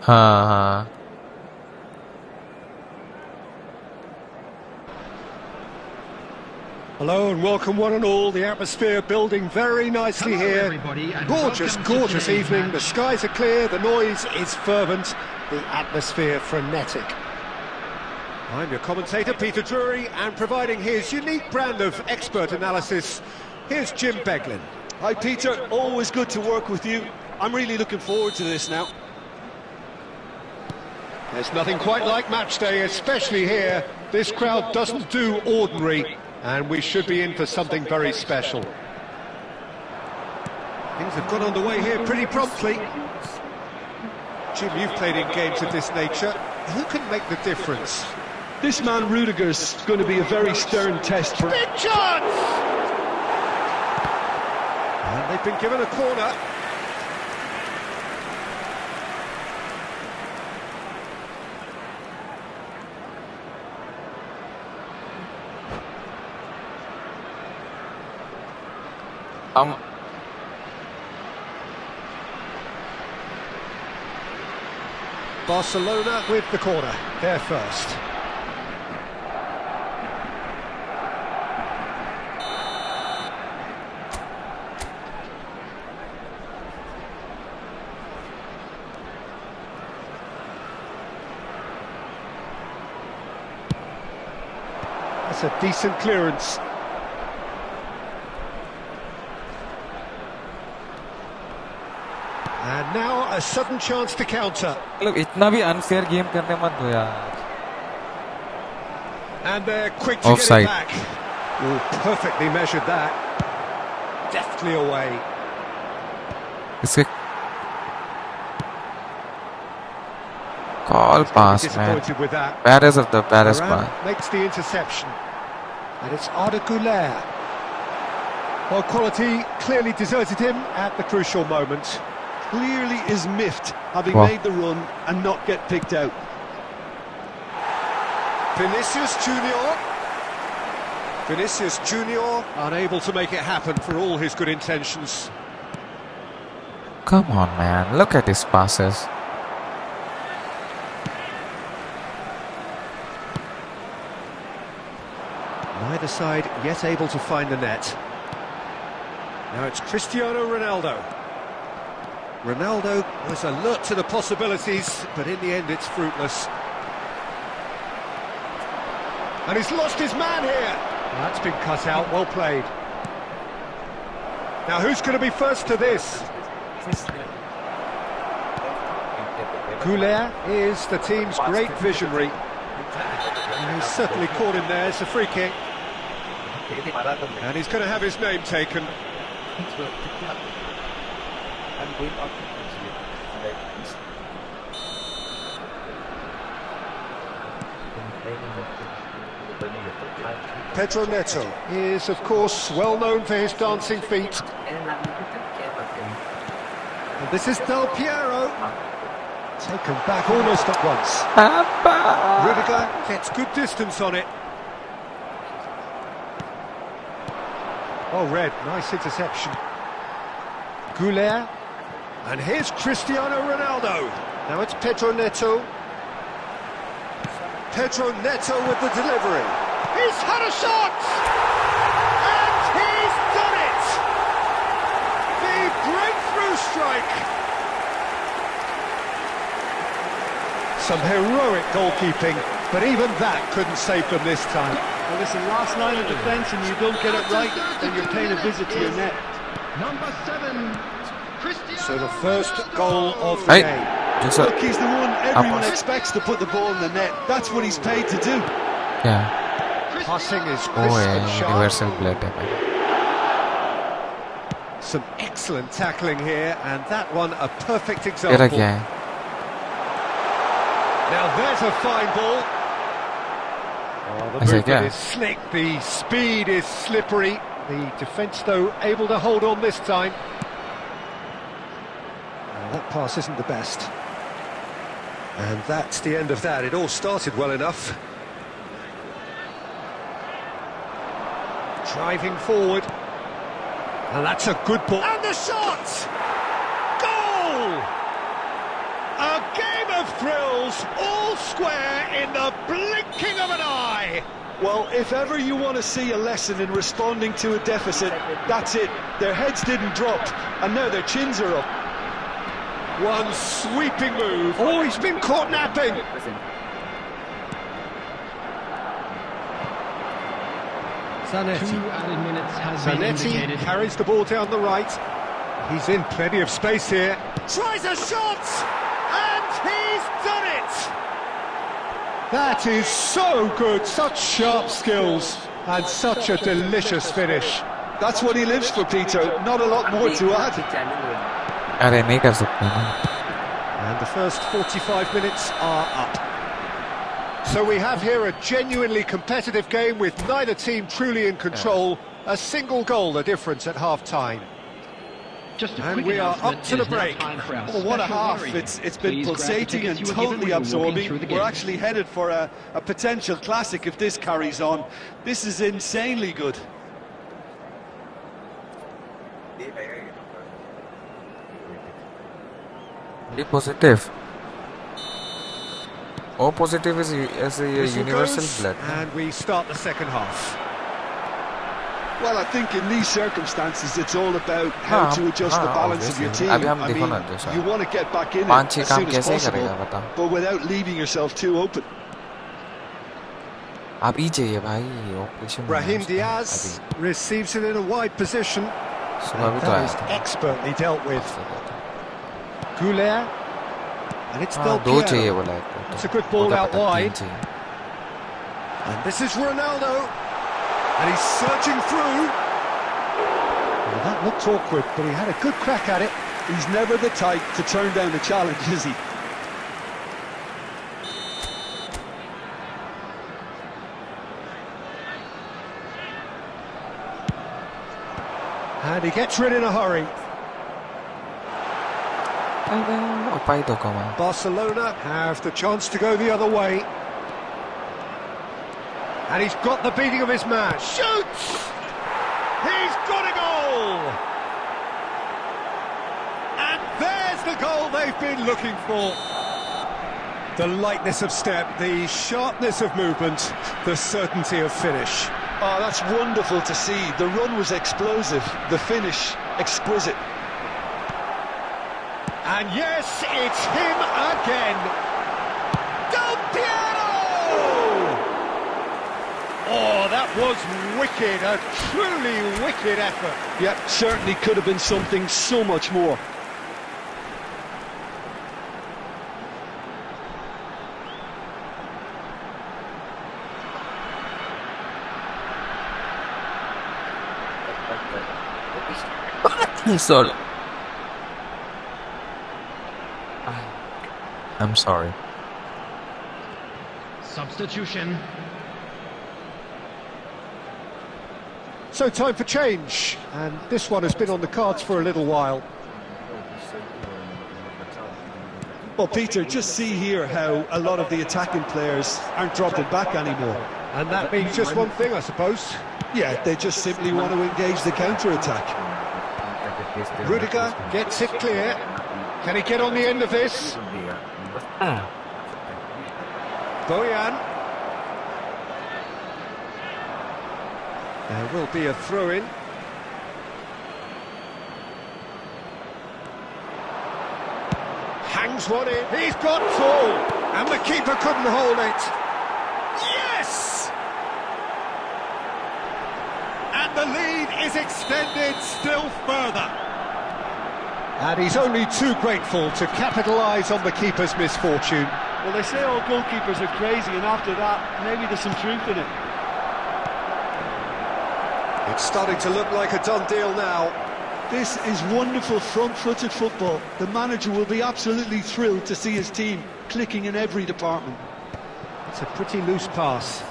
हाँ Hello and welcome one and all. The atmosphere building very nicely Hello, here. everybody, and Gorgeous, welcome to gorgeous today's evening. match. The skies are clear, the noise is fervent, the atmosphere frenetic. I'm your commentator, Peter Drury, and providing his unique brand of expert analysis, here's Jim Beglin. Hi Peter, always good to work with you. I'm really looking forward to this now. There's nothing quite like match day, especially here. This crowd doesn't do ordinary, and we should be in for something very special. Things have got underway here pretty promptly. Jim, you've played in games of this nature. Who can make the difference? This man Rudiger's going to be a very stern test for... Big chance! And they've been given a corner. Barcelona with the corner, they're first. That's a decent clearance. And now a sudden chance to counter. मतलब इतना भी unfair game करने मत दो यार. And they're quick to Offside. get it back. Oh, perfectly measured that. Deftly away. इसके call pass man. Disappointed with that. Baddest of the baddest Varane pass. makes the interception. And it's Arda Güler. Well, quality clearly deserted him at the crucial moment. Clearly is miffed, having Wow. made the run and not get picked out. Vinicius Junior. Vinicius Junior unable to make it happen for all his good intentions. Come on man, look at his passes. Neither side yet able to find the net. Now it's Cristiano Ronaldo. Ronaldo was alert to the possibilities, but in the end it's fruitless. And he's lost his man here. That's been cut out, well played. Now who's going to be first to this? Güler is the team's great visionary. And he's certainly caught him there, it's a free kick. And he's going to have his name taken. Pedro Neto is, of course, well known for his dancing feet. And this is Del Piero. Taken back almost at once. Rudiger gets good distance on it. Oh, Red, nice interception. Güler. And here's Cristiano Ronaldo. Now it's Pedro Neto. Pedro Neto with the delivery. He's had a shot! And he's done it! The breakthrough strike. Some heroic goalkeeping, but even that couldn't save them this time. Well, listen, last line of defence and you don't get it right, then you're paying a visit to your net. Number 7, Cristiano So the first goal of the Hey. game. Just a, Look, he's the one everyone Up. expects to put the ball in the net. That's what he's paid to do. yeah. Passing is Oh crisp yeah, and sharp. universal blood. Some excellent tackling here, and that one a perfect तेरा example. क्या है? Now there's a fine ball. Oh, the I say, movement yeah. is slick, the speed is slippery. The defence, though, able to hold on this time. That pass isn't the best. And that's the end of that. It all started well enough. Driving forward. And that's a good ball. And the shot! Goal! A game of drills, all square in the blinking of an eye. Well, if ever you want to see a lesson in responding to a deficit, that's it. Their heads didn't drop, and now their chins are up. One sweeping move. Oh, he's been caught napping. Zanetti. 2 added minutes has been Zanetti indicated. carries the ball down the right. He's in plenty of space here. Tries a shot, and he's done it. That is so good. Such sharp skills and such a delicious finish. That's what he lives for, Peter. Not a lot more to add. अरे नहीं कर सकते ना. And the first 45 minutes are up. So we have here a genuinely competitive game with neither team truly in control. A single goal the difference at half-time. Just a And quick we are announcement, up to it the is now break. time for our Well, what a special half. delivery. It's been Please grab the pulsating tickets and you were given totally when you were walking absorbing. through the We're gate. actually headed for a potential classic if this carries on. This is insanely good. Be positive. O positive is a Whistle universal goes, blood. and we start the second half. Well, I think in these circumstances, it's all about how to adjust the balance of your team. अभी हम I देखो mean, ना जैसा you want to get back in it 5-6 as काम soon as कैसे possible, करेगा बता. but without leaving yourself too open. अभी चाहिए भाई operation. Brahim Diaz receives it in a wide position. सुबह भी तो That आया is था. expertly dealt with. Goulet, and it's हाँ Del दो चाहिए Piero. बोला है. It's a good ball उधर out पता तीन wide. चाहिए. And this is Ronaldo, and he's searching through. Well, that looked awkward, but he had a good crack at it. He's never the type to turn down a challenge, is he? And he gets rid in a hurry. और पाई तो कम है. Barcelona have the chance to go the other way. And he's got the beating of his man. Shoots! He's got a goal! And there's the goal they've been looking for. The lightness of step, the sharpness of movement, the certainty of finish. Oh, that's wonderful to see. The run was explosive, the finish exquisite. And yes, it's him again. Del Piero! Oh, that was wicked, a truly wicked effort. Yeah, certainly could have been something so much more. Sorry. I'm sorry. Substitution. So time for change, and this one has been on the cards for a little while. Well, Peter, just see here how a lot of the attacking players aren't dropping back anymore. And that means just one thing, I suppose. Yeah, they just simply want to engage the counter-attack. Rudiger gets it clear. Can he get on the end of this? Bojan. There will be a throw-in. Hangs one in. He's got two. And the keeper couldn't hold it. Yes! And the lead is extended still further. And he's only too grateful to capitalise on the keeper's misfortune. Well, they say all goalkeepers are crazy, and after that, maybe there's some truth in it. It's starting to look like a done deal now. This is wonderful front-footed football. The manager will be absolutely thrilled to see his team clicking in every department. It's a pretty loose pass.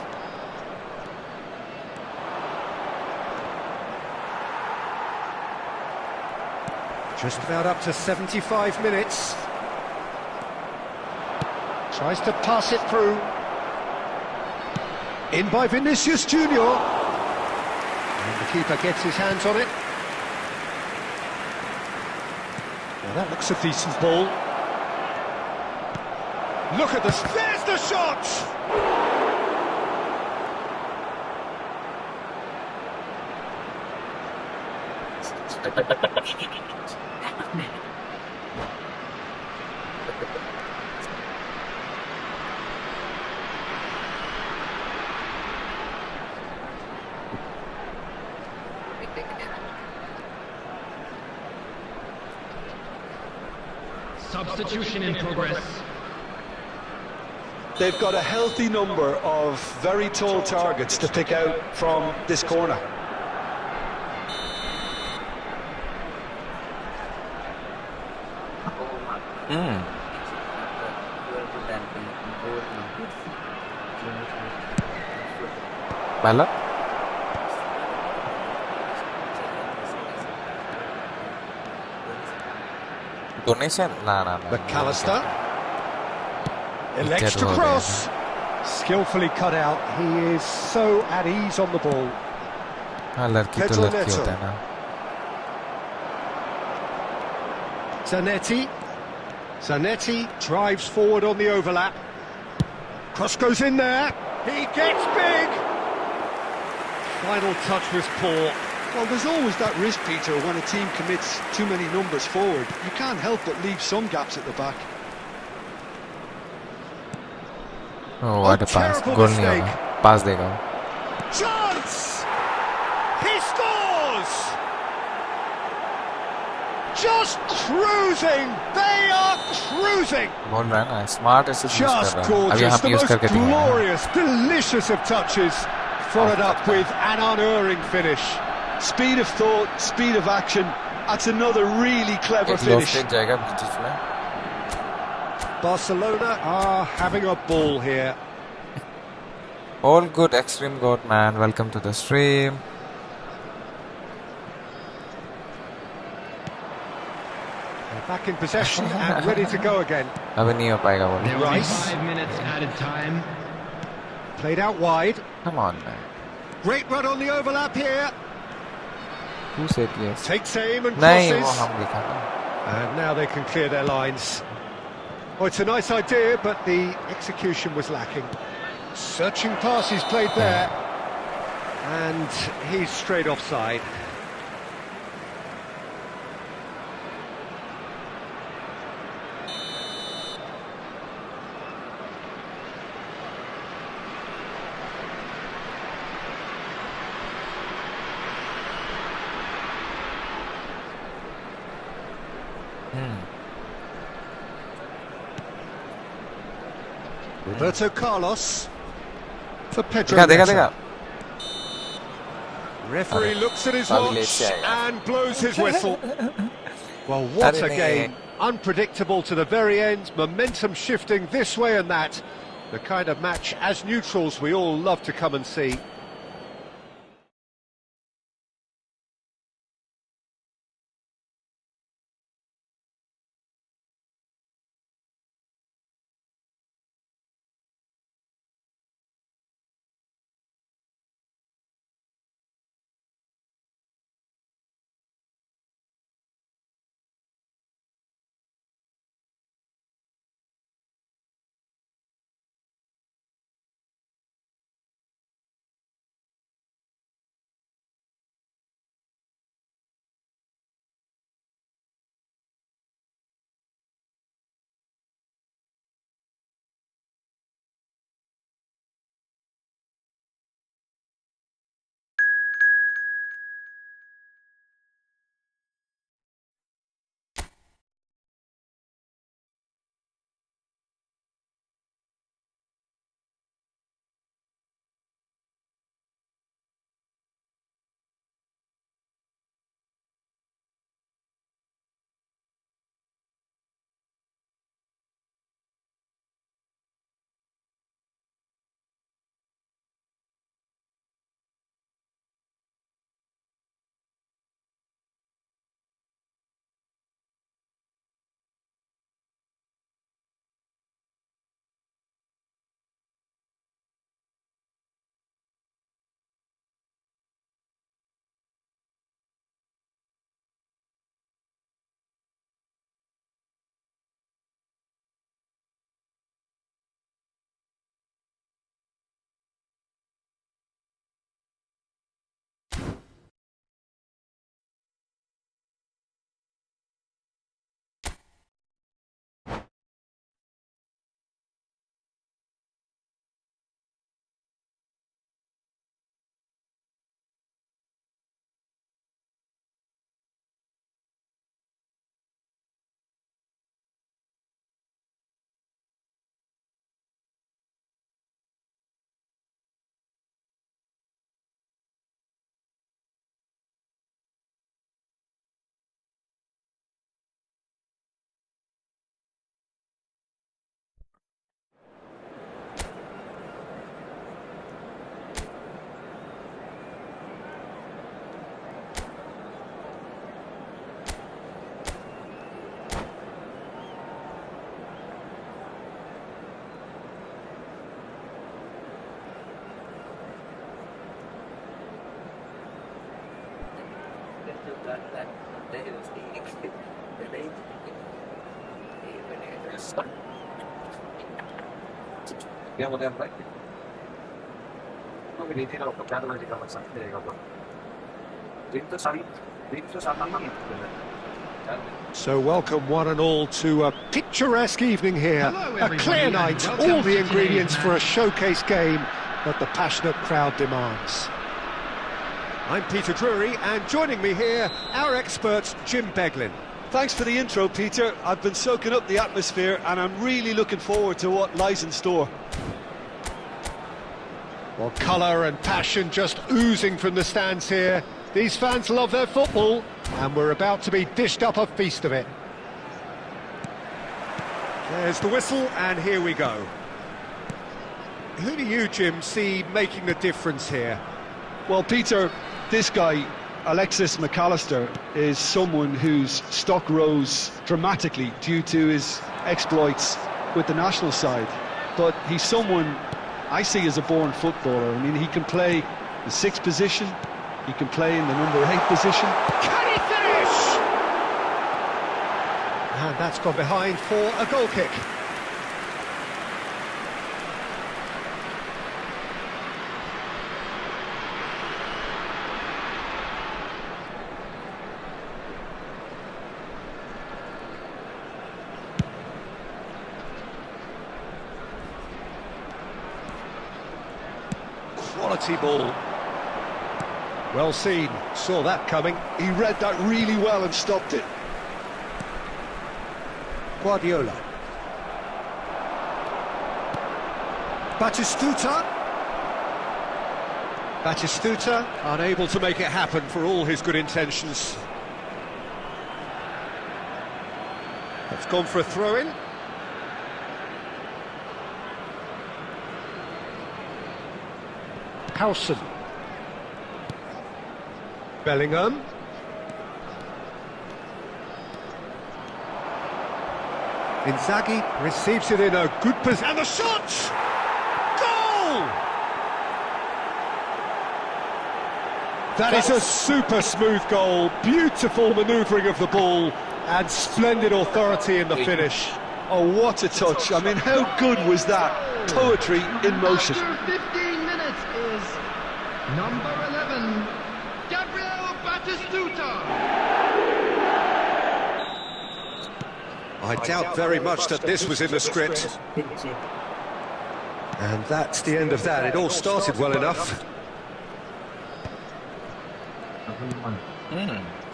Just about up to 75 minutes. Tries to pass it through. In by Vinicius Junior. And the keeper gets his hands on it. Now that looks a decent ball. Look at this. There's the shot! Substitution in progress. They've got a healthy number of very tall targets to pick out from this corner. Bala? Donation? Nah. McAllister. Elects to cross. Skillfully cut out. He is so at ease on the ball. हाँ लड़की तो Pedro लड़की Neto. होता है ना. Zanetti drives forward on the overlap. Cross goes in there. He gets big. Final touch was poor. Well, there's always that risk, Peter, when a team commits too many numbers forward. You can't help but leave some gaps at the back. Oh, what a pass. terrible गोल नहीं mistake. होगा. पास देगा. Chance! He scores! Just cruising! They are cruising! बोल रहा है ना. Smart assist use Just कर रहा है. अभी gorgeous, हम the use most करके दिखाएंगे. glorious, delicious of touches. Followed up with an unerring finish. Speed of thought, speed of action. That's another really clever एक low finish. stage जाएगा बीच में. Barcelona are having a ball here. All good, Extreme God man. Welcome to the stream. They're back in possession and ready to go again. अभी नहीं हो पाएगा वो. There will be Rice. 5 minutes added time. Played out wide. Come on man. Great run on the overlap here. Who said yes? Takes aim and नहीं वो crosses. हम दिखा ना. And now they can clear their lines. Oh, it's a nice idea, but the execution was lacking. Searching pass is played there. And he's straight offside. Roberto Carlos for Pedro देखा देखा Neto. देखा. Referee looks at his अभी ले watch से आएगा. and blows his whistle. Well, what अरे a नहीं. game. Unpredictable to the very end, momentum shifting this way and that. The kind of match, as neutrals, we all love to come and see. Abbiamo tempo anche. Non mi ritiro il campionato perché siamo passati delle cose. Dritto salì. So welcome one and all to a picturesque evening here. Hello, A clear everybody, night, and welcome all the to ingredients today's for a showcase game that the passionate crowd demands. I'm Peter Drury, and joining me here, our expert Jim Beglin. Thanks for the intro, Peter. I've been soaking up the atmosphere and I'm really looking forward to what lies in store. Well, colour and passion just oozing from the stands here. These fans love their football, and we're about to be dished up a feast of it. There's the whistle, and here we go. Who do you, Jim, see making the difference here? Well, Peter, this guy, Alexis McAllister, is someone whose stock rose dramatically due to his exploits with the national side. But he's someone I see as a born footballer. I mean, he can play the 6th position, he can play in the number 8 position. Can he finish? And that's gone behind for a goal kick. Quality ball. Well seen, saw that coming. He read that really well and stopped it. Guardiola. Batistuta. Batistuta, unable to make it happen for all his good intentions. That's gone for a throw-in. Howson. Bellingham. Inzaghi receives it in a good position. And the shot! Goal! That is a super smooth goal. Beautiful manoeuvring of the ball and splendid authority in the finish. Oh, what a touch. I mean, how good was that? Poetry in motion. After 15 minutes is number 11, Gabriel Batistuta. I doubt very much that this was in the script. And that's the end of that. It all started well enough.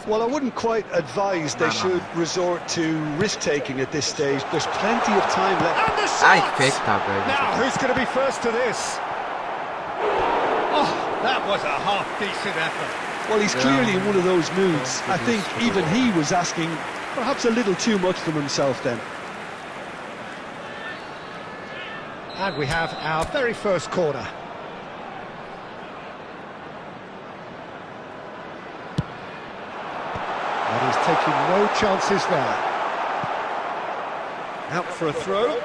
Well, I wouldn't quite advise they should resort to risk-taking at this stage. There's plenty of time left. And the I shot! faked that, baby. Now, who's going to be first to this? Oh, that was a half-decent effort. Well, he's clearly in one of those moods. I think even he was asking perhaps a little too much from himself then. And we have our very first corner. And he's taking no chances there. Out for a throw.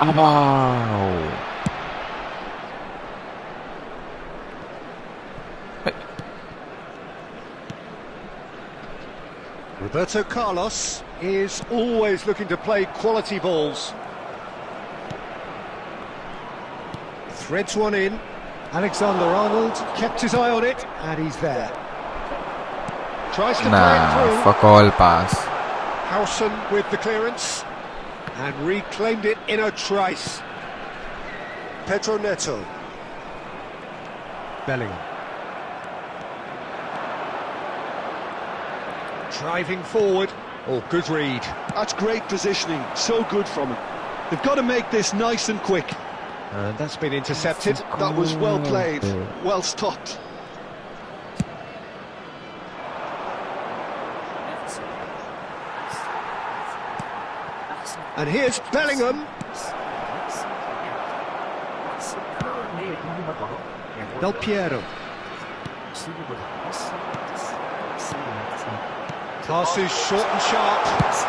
Wow. Roberto Carlos is always looking to play quality balls. Threads one in. Alexander-Arnold kept his eye on it, and he's there. Tries to play it Nah, through. fuck all pass. Howson with the clearance, and reclaimed it in a trice. Pedro Neto. Bellingham. Driving forward. Oh, good read. That's great positioning. So good from him. They've got to make this nice and quick. And that's been intercepted. That was well played. Well stopped. And here's Bellingham. Del Piero. Passes short and sharp.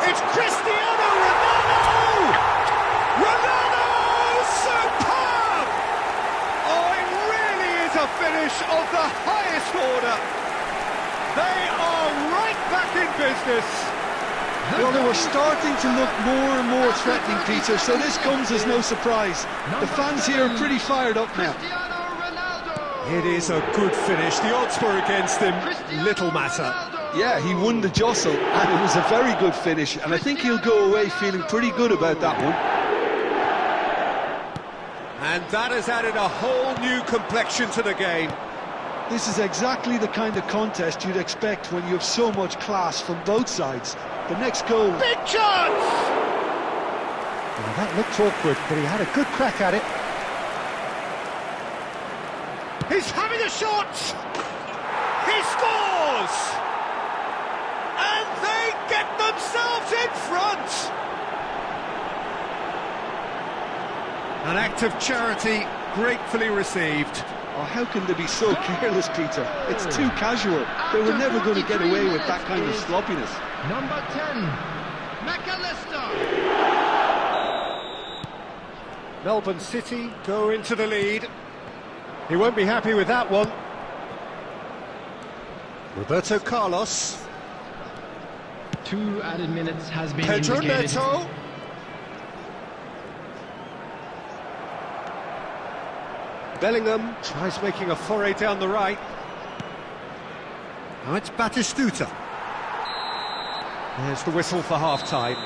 It's Cristiano Ronaldo! Ronaldo! Superb! Oh, it really is a finish. business. Well, they were starting to look more and more threatening, Peter, so this comes as no surprise. The fans here are pretty fired up now. Ronaldo. It is a good finish. The odds were against him. Little matter. Yeah, he won the jostle, and it was a very good finish, and I think he'll go away feeling pretty good about that one. And that has added a whole new complexion to the game. This is exactly the kind of contest you'd expect when you have so much class from both sides. The next goal... Big chance! Well, that looked awkward, but he had a good crack at it. He's having a shot! He scores! And they get themselves in front! An act of charity gratefully received. Oh, how can they be so careless, Peter? It's too casual. They were never going to get away with that kind of sloppiness. Number 10, McAllister. Melbourne City go into the lead. He won't be happy with that one. Roberto Carlos. 2 added minutes has been Pedro indicated. Neto. Bellingham tries making a foray down the right. Now it's Batistuta. There's the whistle for half-time.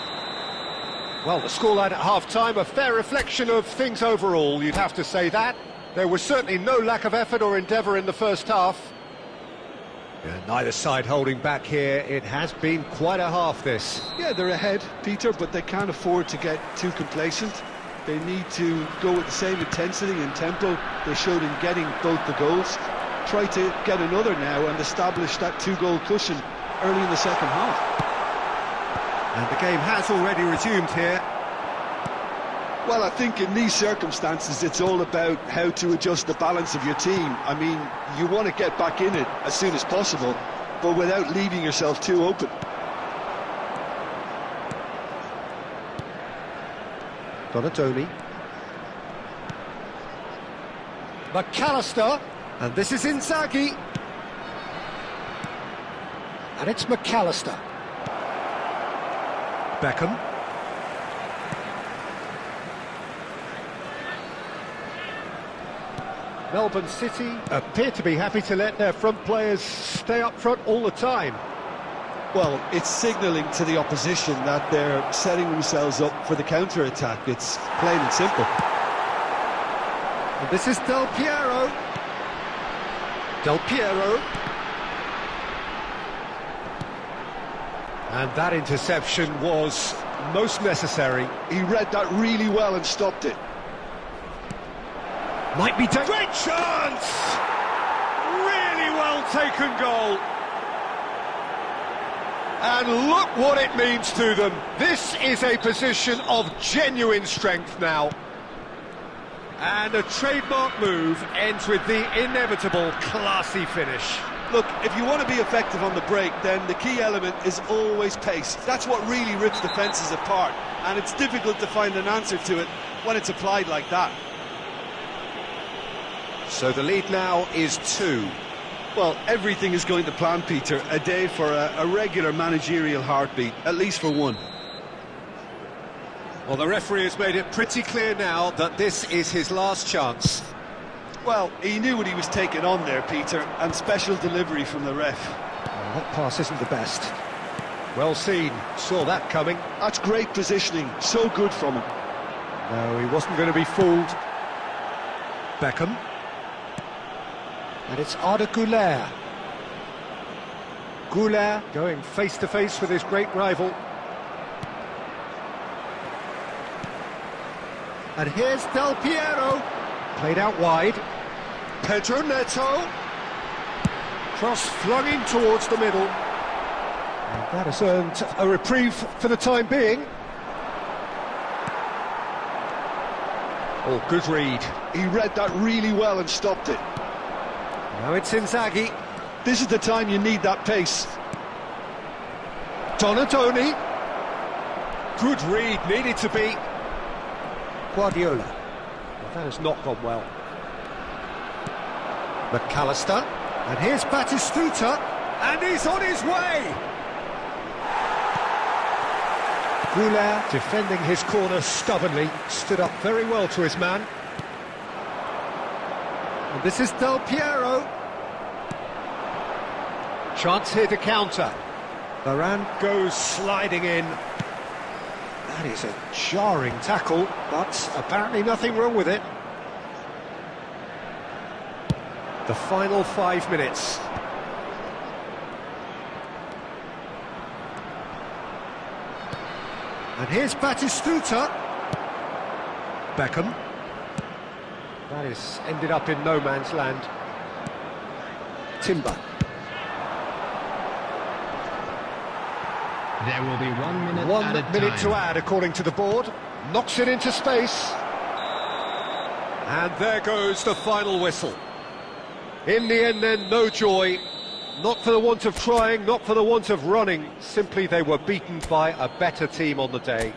Well, the scoreline at half-time, a fair reflection of things overall, you'd have to say that. There was certainly no lack of effort or endeavour in the first half. Yeah, neither side holding back here. It has been quite a half, this. Yeah, they're ahead, Peter, but they can't afford to get too complacent. They need to go with the same intensity and tempo they showed in getting both the goals. Try to get another now and establish that 2-goal cushion early in the second half. And the game has already resumed here. Well, I think in these circumstances it's all about how to adjust the balance of your team. I mean, you want to get back in it as soon as possible, but without leaving yourself too open. Donatoni. McAllister. And this is Inzaghi. And it's McAllister. Beckham. Melbourne City appear to be happy to let their front players stay up front all the time. Well, it's signalling to the opposition that they're setting themselves up for the counter-attack. It's plain and simple. And this is Del Piero. Del Piero. And that interception was most necessary. He read that really well and stopped it. Might be taken. Great chance! Really well taken goal. And look what it means to them. This is a position of genuine strength now. And a trademark move ends with the inevitable classy finish. Look, if you want to be effective on the break, then the key element is always pace. That's what really rips defences apart. And it's difficult to find an answer to it when it's applied like that. So the lead now is 2. Well, everything is going to plan, Peter. A day for a regular managerial heartbeat, at least for one. Well, the referee has made it pretty clear now that this is his last chance. Well, he knew what he was taking on there, Peter, and special delivery from the ref. Well, that pass isn't the best. Well seen, saw that coming. That's great positioning, so good from him. No, he wasn't going to be fooled. Beckham. And it's Arda Güler. Güler going face-to-face with his great rival. And here's Del Piero. Played out wide. Pedro Neto. Cross flung in towards the middle. And that has earned a reprieve for the time being. Oh, good read. He read that really well and stopped it. Now it's Inzaghi. This is the time you need that pace. Donatoni. Good read, needed to be. Guardiola. Well, that has not gone well. McAllister. And here's Batistuta. And he's on his way. Goulart defending his corner stubbornly, stood up very well to his man. And this is Del Piero. Chance here to counter. Varane goes sliding in. That is a jarring tackle, but apparently nothing wrong with it. The final 5 minutes. And here's Batistuta. Beckham. That is ended up in no man's land. Timber. There will be 1 minute 1 added minute time. to add, according to the board. Knocks it into space. And there goes the final whistle. In the end then, no joy. Not for the want of trying, not for the want of running. Simply they were beaten by a better team on the day.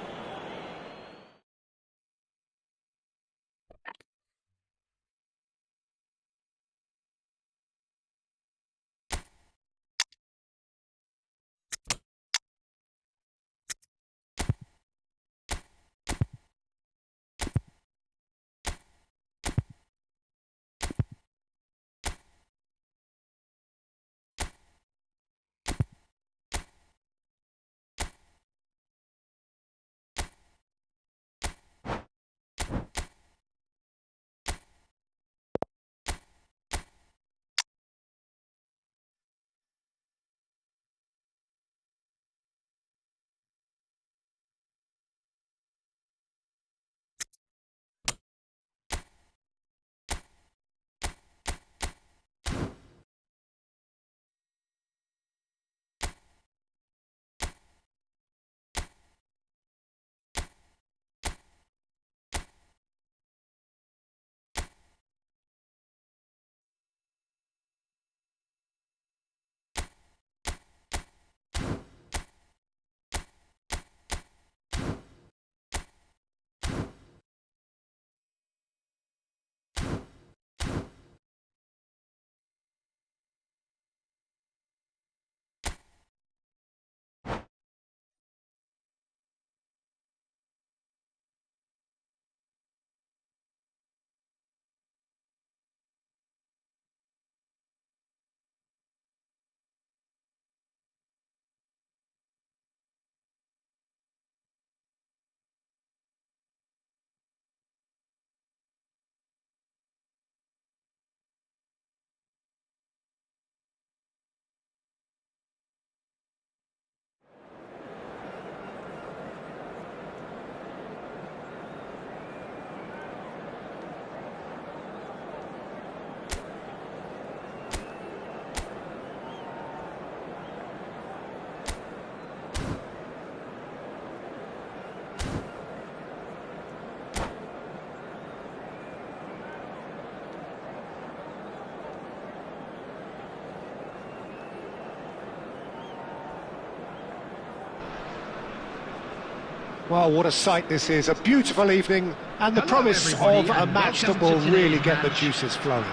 Well, what a sight this is. A beautiful evening and the Hello, promise everybody, of a and match that welcome will to really today's get the match. juices flowing.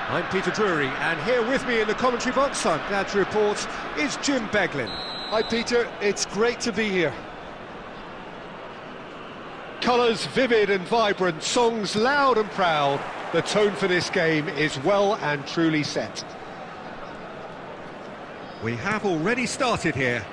I'm Peter Drury, and here with me in the commentary box, I'm glad to report, is Jim Beglin. Hi Peter, it's great to be here. Colours vivid and vibrant, songs loud and proud. The tone for this game is well and truly set. We have already started here.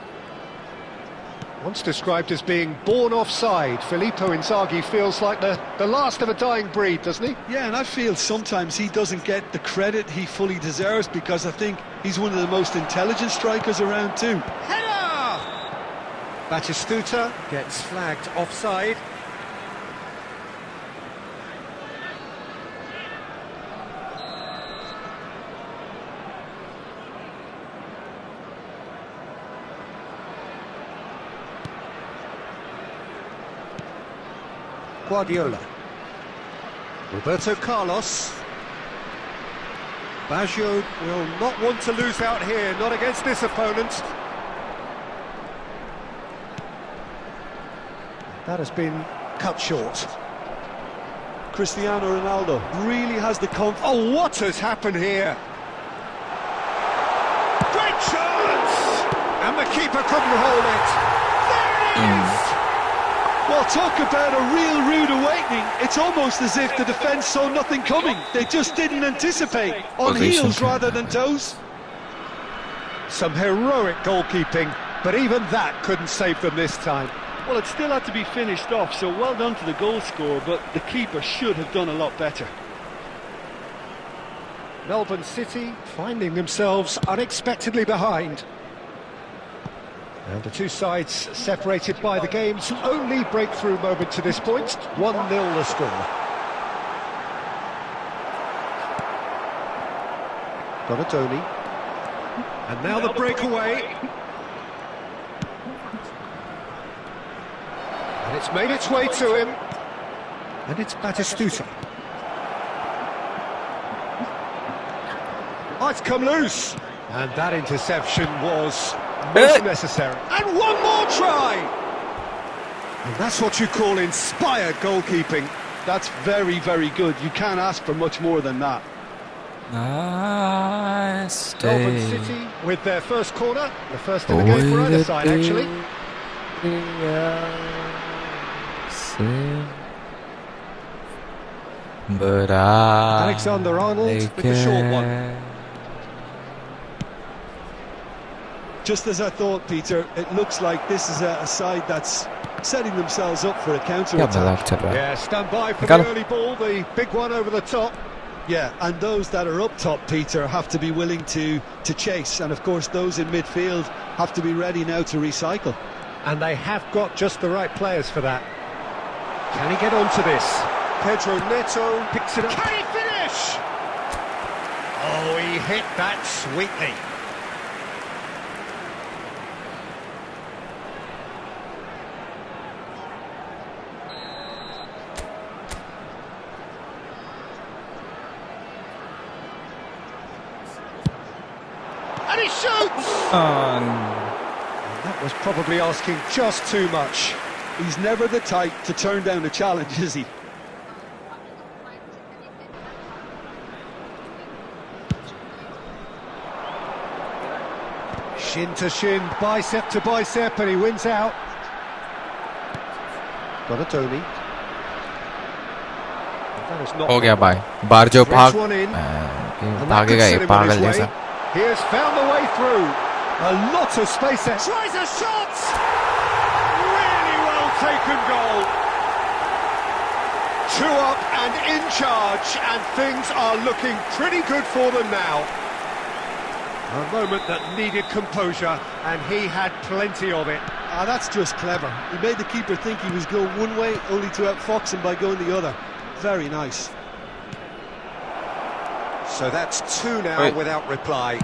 Once described as being born offside, Filippo Inzaghi feels like the last of a dying breed, doesn't he? Yeah, and I feel sometimes he doesn't get the credit he fully deserves because I think he's one of the most intelligent strikers around too. Header! Batistuta gets flagged offside. Guardiola. Roberto Carlos. Baggio will not want to lose out here, not against this opponent. That has been cut short. Cristiano Ronaldo really has the confidence. Oh, what has happened here? Great chance! And the keeper couldn't hold it. There it Well, talk about a real rude awakening. It's almost as if the defence saw nothing coming. They just didn't anticipate. On Position heels rather change. than toes. Some heroic goalkeeping, but even that couldn't save them this time. Well, it still had to be finished off, so well done to the goal scorer, but the keeper should have done a lot better. Melbourne City finding themselves unexpectedly behind. And the two sides separated by the game's only breakthrough moment to this point. 1-0 the score. Donatoni. And now the breakaway. And it's made its way to him. And it's Batistuta. Oh, it's come loose. And that interception was most necessary. And one more try! And that's what you call inspired goalkeeping. That's very, very good. You can't ask for much more than that. Nice Melbourne day. City with their first corner. The first in the game for either side, actually. But Alexander-Arnold with the short one. Just as I thought, Peter, it looks like this is a side that's setting themselves up for a क्या counter-attack. मजाक चल रहा है? Yeah, stand by for Nical. the early ball, the big one over the top. Yeah, and those that are up top, Peter, have to be willing to chase. And of course, those in midfield have to be ready now to recycle. And they have got just the right players for that. Can he get onto this? Pedro Neto picks it up. Can he finish? Oh, he hit that sweetly. And he shoots! That was probably asking just too much. He's never the type to turn down a challenge, is he? Shin to shin, bicep to bicep, and he wins out. Donatoni. That is not हो गया भाई बाहर जो Threads भाग one in. And that could भागेगा set ये him on पागल his way. जैसा He has found the way through. A lot of space there. Tries a shot! Really well taken goal. 2 up and in charge, and things are looking pretty good for them now. A moment that needed composure, and he had plenty of it. Ah, that's just clever. He made the keeper think he was going one way, only to outfox him by going the other. Very nice. So that's 2 now Wait. without reply.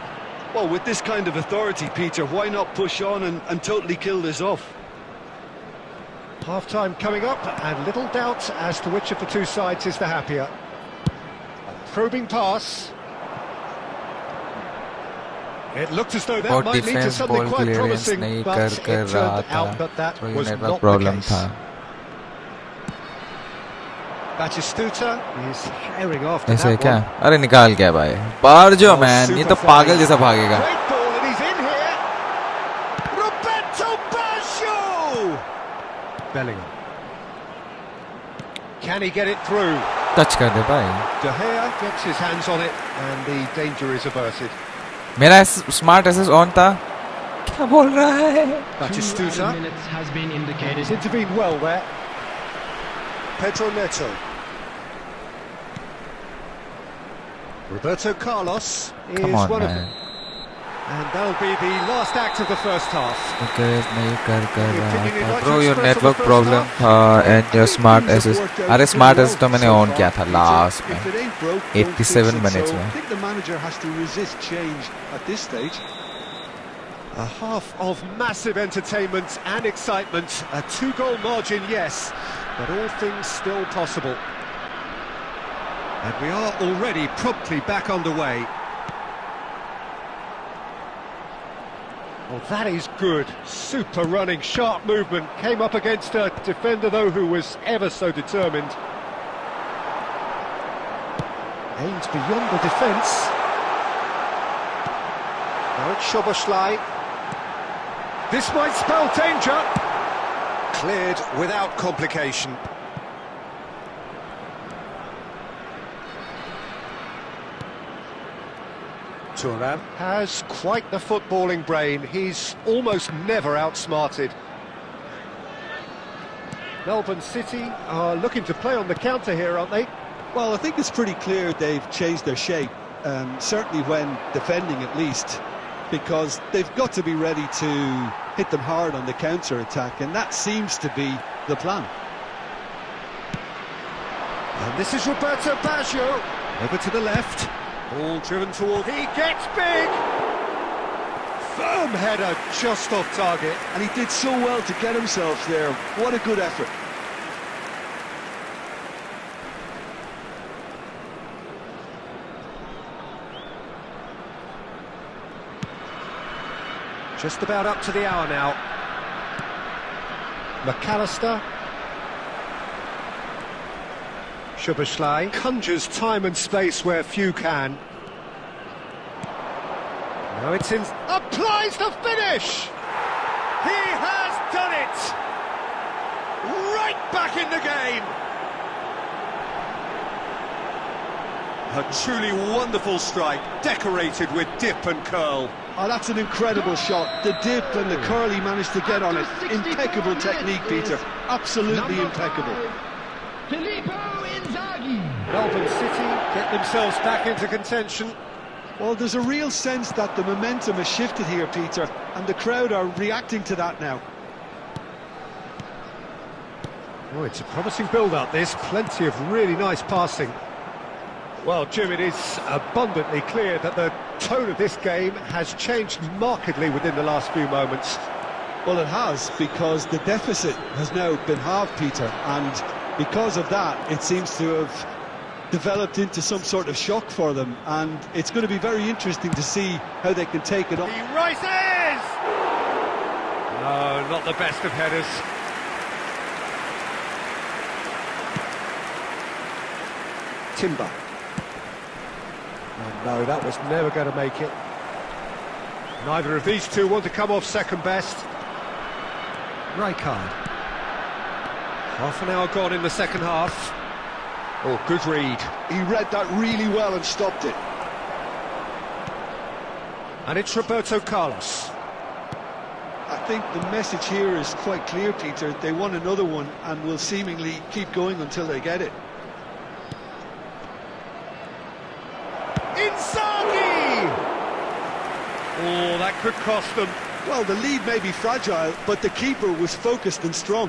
Well, with this kind of authority, Peter, why not push on and totally kill this off? Half-time coming up, and little doubt as to which of the two sides is the happier. A probing pass. It looked as though that और might lead to defence something ball quite clearance promising, नहीं but it कर रहा turned out that था that तो ये was network not the problem case. था Batistuta is herring after ऐसे that क्या one. अरे निकाल क्या भाई बाहर जो Oh, मैन ये super तो पागल fine. जैसा भागेगा Great ball, and he's in here. Roberto Baggio! Bellingham. Can he get it through? Touch कर दे भाई De Gea gets his hands on it, and the danger is averted. मेरा smart assess on था क्या बोल रहा है Batistuta. minutes has been He's indicated. intervened well there. Pedro Neto. Roberto Carlos is come on one of man them. And that'll be the last act of the first half. Because नहीं कर Any रहा opinion you'd था like bro to your express on the network first problem half? था and your smart Things have assist worked out अरे pretty smart well assist तो मैंने so on far, किया था Peter. लास्ट If में it ain't broke, don't 87 fix it. minutes So में I think the manager has to resist change at this stage. A half of massive entertainment and excitement. A 2-goal margin, yes, but all things still possible. And we are already promptly back underway. Well, that is good. Super running, sharp movement. Came up against a defender, though, who was ever so determined. Aims beyond the defence. Now it's Szoboszlai. This might spell danger. Cleared without complication. Thuram has quite the footballing brain. He's almost never outsmarted. Melbourne City are looking to play on the counter here, aren't they? Well, I think it's pretty clear they've changed their shape, certainly when defending at least, because they've got to be ready to hit them hard on the counter-attack, and that seems to be the plan. And this is Roberto Baggio, over to the left. Ball driven toward... He gets big! Firm header, just off target. And he did so well to get himself there. What a good effort. Just about up to the hour now. McAllister. Szoboszlai conjures time and space where few can. Now it's in... Applies the finish! He has done it! Right back in the game! A truly wonderful strike, decorated with dip and curl. Oh, that's an incredible shot. The dip and the curl he managed to get on it. Impeccable technique, Peter. Absolutely impeccable. Melbourne City get themselves back into contention. Well, there's a real sense that the momentum has shifted here, Peter, and the crowd are reacting to that now. Oh, it's a promising build-up, this. Plenty of really nice passing. Well, Jim, it is abundantly clear that the tone of this game has changed markedly within the last few moments. Well, it has, because the deficit has now been halved, Peter, and because of that, it seems to have developed into some sort of shock for them, and it's going to be very interesting to see how they can take it on. He rises! No, not the best of headers. Timber. Oh, no, that was never going to make it. Neither of these two want to come off second best. Rijkaard. Half an hour gone in the second half. Oh, good read. He read that really well and stopped it. And it's Roberto Carlos. I think the message here is quite clear, Peter. They want another one and will seemingly keep going until they get it. Inzaghi! Oh, that could cost them. Well, the lead may be fragile, but the keeper was focused and strong.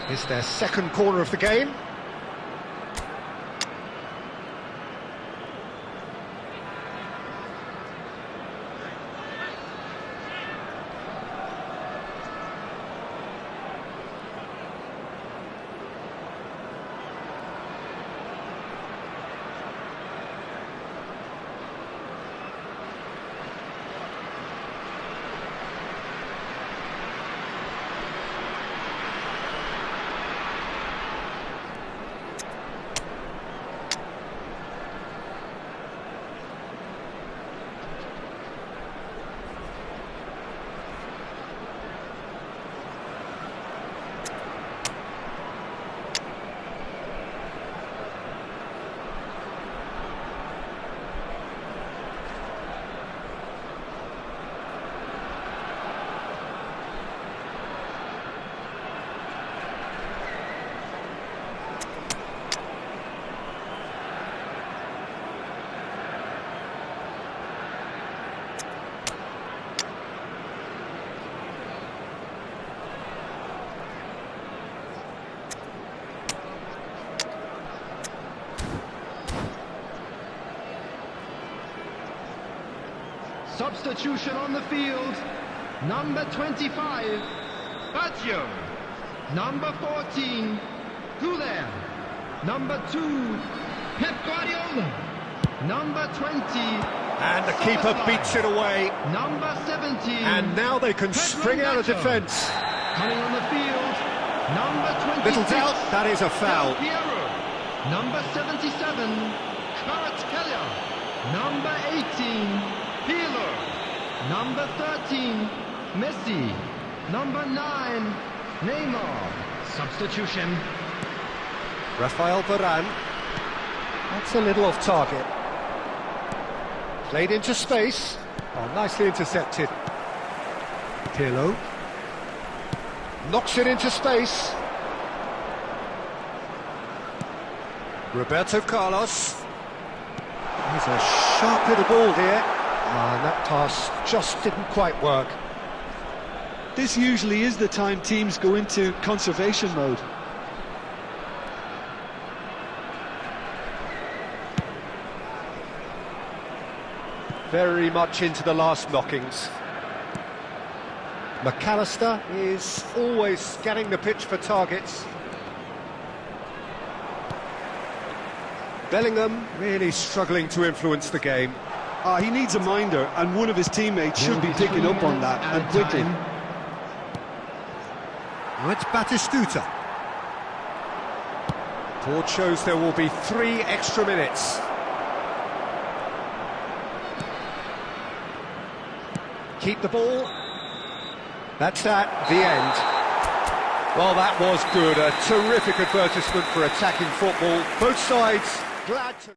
It's their second corner of the game. Substitution on the field. Number 25, Baggio. Number 14, Goulet. Number 2, Pep Guardiola. Number 20, And the keeper beats it away. Number 17, And now they can spring out of defence. coming on the field. Number 26, Little doubt, that is a foul. Del Piero. Number 77, Kvaratskhelia. Number 18, Peeler. Number 13, Messi. Number 9, Neymar. Substitution. Rafael Varane. That's a little off target. Played into space. Oh, nicely intercepted. Pirlo. Knocks it into space. Roberto Carlos. He's a sharp little ball here. And that pass just didn't quite work. This usually is the time teams go into conservation mode. Very much into the last knockings. McAllister is always scanning the pitch for targets. Bellingham really struggling to influence the game. He needs a minder, and one of his teammates should be picking up on that, and quickly. Now it's Batistuta. Report shows there will be 3 extra minutes. Keep the ball. That's that, the end. Well, that was good. A terrific advertisement for attacking football. Both sides glad to...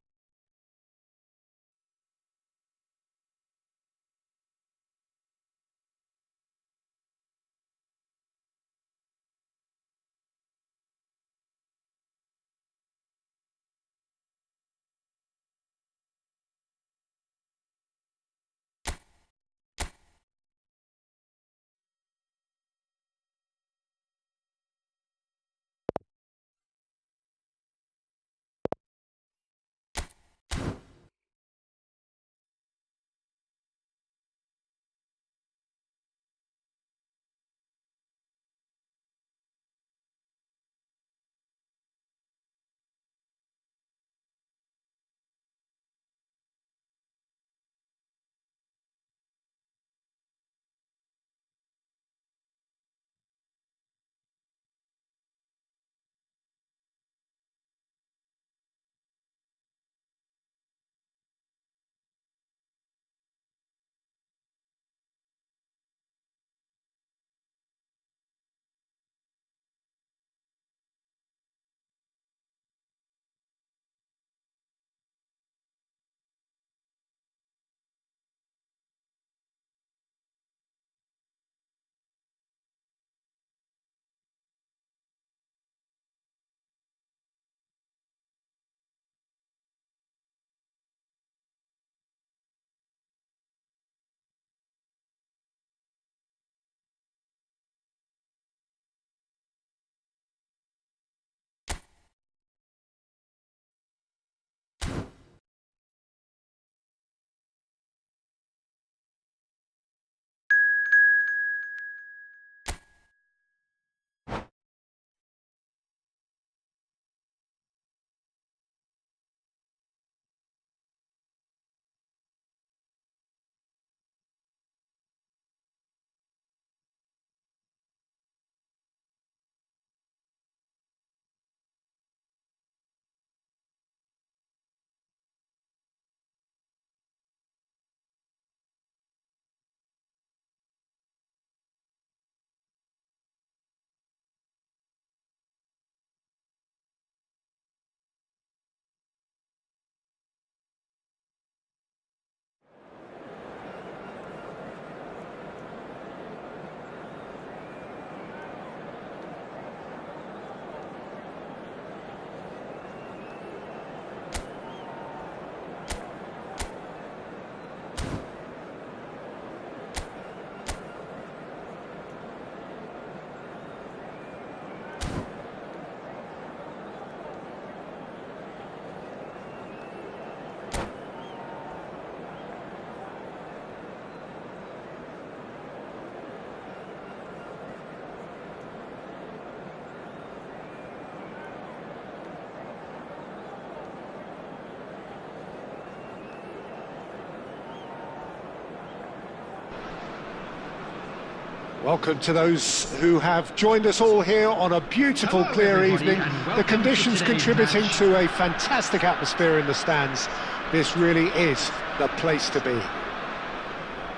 Welcome to those who have joined us all here on a beautiful, clear evening. The conditions contributing to a fantastic atmosphere in the stands. This really is the place to be.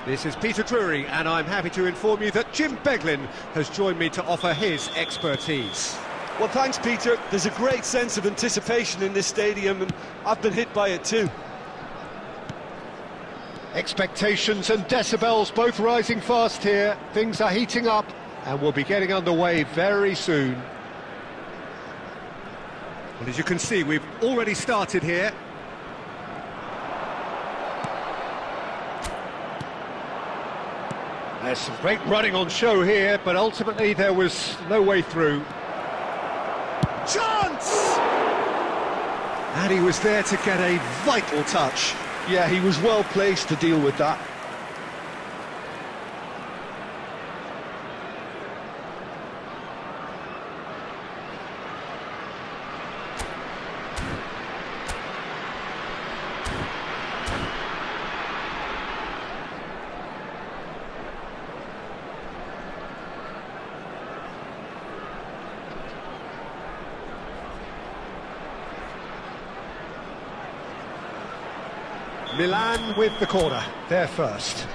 This is Peter Drury, and I'm happy to inform you that Jim Beglin has joined me to offer his expertise. Well, thanks, Peter. There's a great sense of anticipation in this stadium, and I've been hit by it too. Expectations and decibels both rising fast here. Things are heating up, and we'll be getting underway very soon. Well, as you can see, we've already started here. There's some great running on show here, but ultimately there was no way through. Chance! And he was there to get a vital touch. Yeah, he was well placed to deal with that. Milan with the corner, they're first.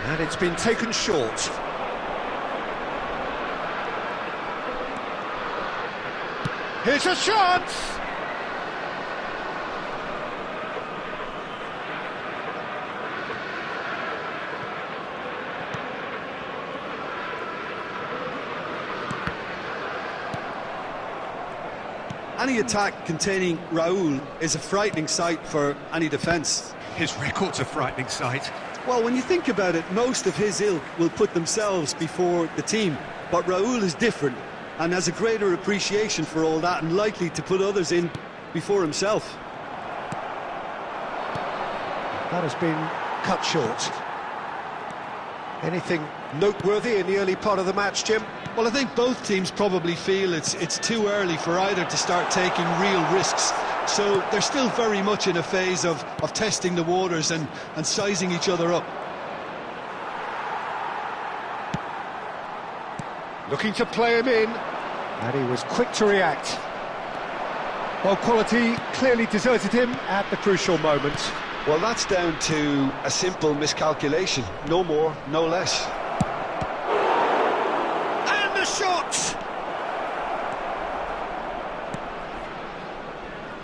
And it's been taken short. Here's a chance! Any attack containing Raul is a frightening sight for any defence. His record's a frightening sight. Well, when you think about it, most of his ilk will put themselves before the team. But Raul is different and has a greater appreciation for all that and likely to put others in before himself. That has been cut short. Anything noteworthy in the early part of the match, Jim? Well, I think both teams probably feel it's too early for either to start taking real risks. So they're still very much in a phase of testing the waters and sizing each other up. Looking to play him in, and he was quick to react. Well, quality clearly deserted him at the crucial moment. Well, that's down to a simple miscalculation. No more, no less. And the shot!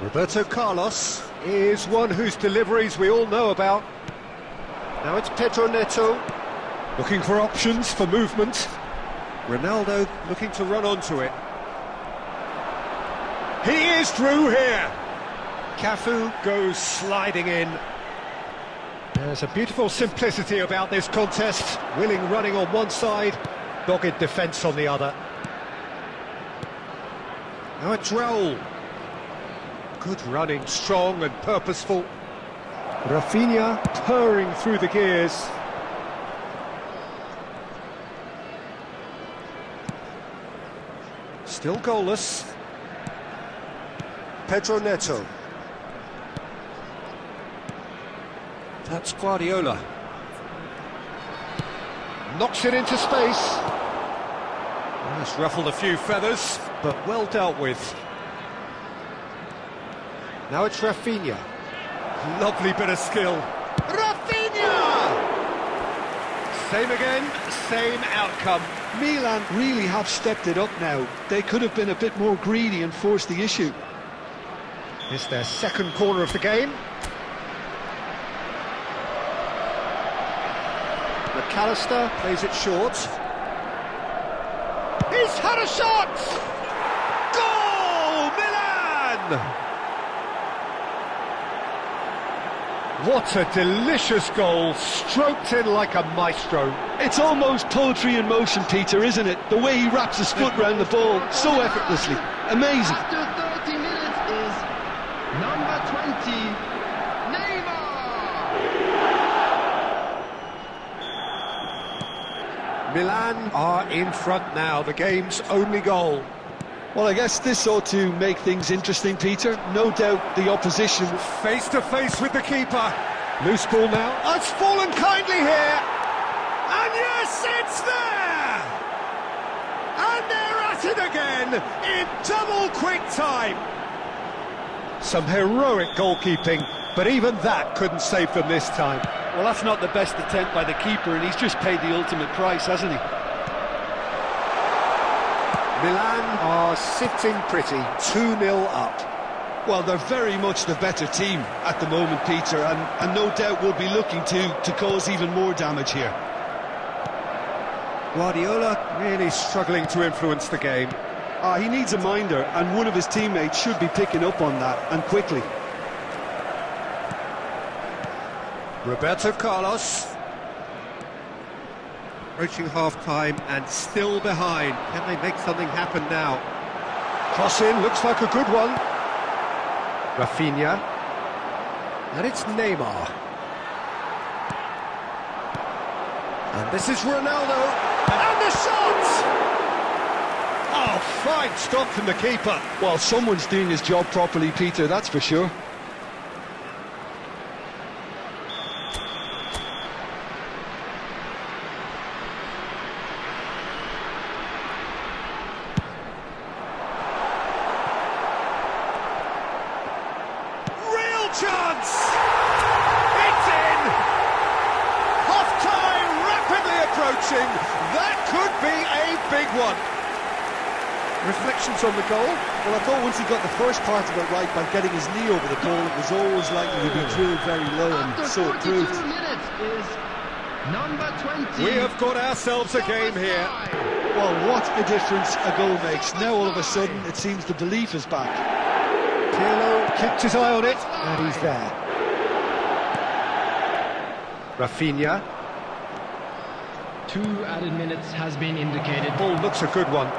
Roberto Carlos is one whose deliveries we all know about. Now it's Pedro Neto, looking for options for movement. Ronaldo looking to run onto it. He is through here! Cafu goes sliding in. There's a beautiful simplicity about this contest. Willing running on one side, dogged defence on the other. Now it's Raul. Good running, strong and purposeful. Rafinha purring through the gears. Still goalless. Pedro Neto. That's Guardiola. Knocks it into space. Well, it's ruffled a few feathers, but well dealt with. Now it's Rafinha. Lovely bit of skill. Rafinha! Same again, same outcome. Milan really have stepped it up now. They could have been a bit more greedy and forced the issue. It's their second corner of the game. McAllister plays it short. He's had a shot! Goal! Milan! What a delicious goal, stroked in like a maestro. It's almost poetry in motion, Peter, isn't it? The way he wraps his foot round the ball so effortlessly. Amazing. After 30 minutes is number 20, Neymar. Milan are in front now, the game's only goal. Well, I guess this ought to make things interesting, Peter. No doubt the opposition... Face to face with the keeper. Loose ball now. Oh, it's fallen kindly here. And yes, it's there! And they're at it again in double quick time. Some heroic goalkeeping, but even that couldn't save them this time. Well, that's not the best attempt by the keeper, and he's just paid the ultimate price, hasn't he? Milan are sitting pretty, 2-0 up. Well, they're very much the better team at the moment, Peter, and no doubt will be looking to cause even more damage here. Guardiola really struggling to influence the game. He needs a minder, and one of his teammates should be picking up on that, and quickly. Roberto Carlos. Approaching half-time and still behind. Can they make something happen now? Cross in, looks like a good one. Rafinha. And it's Neymar. And this is Ronaldo. And the shot! Oh, fine stop from the keeper. Well, someone's doing his job properly, Peter, that's for sure. Chance! It's in! Half-time rapidly approaching. That could be a big one. Reflections on the goal? Well, I thought once he got the first part of it right by getting his knee over the ball, it was always likely to be drilled very low, and so it proved. Minutes is number 20. We have got ourselves a game here. Well, what a difference a goal makes. Now all of a sudden it seems the belief is back. Pirlo kept his eye on it, and he's there. Rafinha. 2 added minutes has been indicated. Ball looks a good one.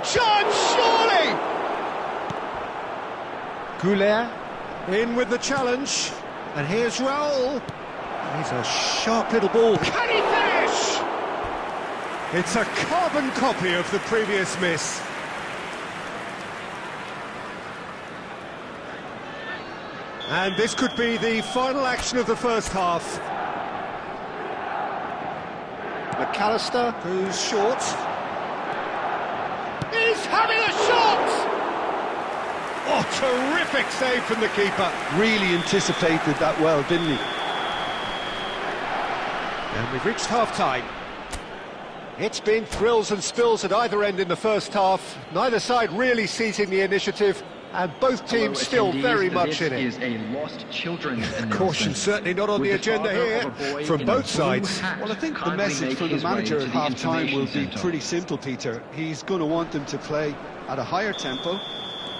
Chance, surely! Goulet in with the challenge. And here's Raul. He's a sharp little ball. Can he finish? It's a carbon copy of the previous miss. And this could be the final action of the first half. McAllister, who's short. He's having a shot! Oh, terrific save from the keeper. Really anticipated that well, didn't he? And we've reached half-time. It's been thrills and spills at either end in the first half. Neither side really seizing the initiative, and both teams still very much in it. This is a lost children's Caution certainly not on the agenda here from both sides. Well, I think the message from the manager at half-time will be pretty simple, Peter. He's going to want them to play at a higher tempo,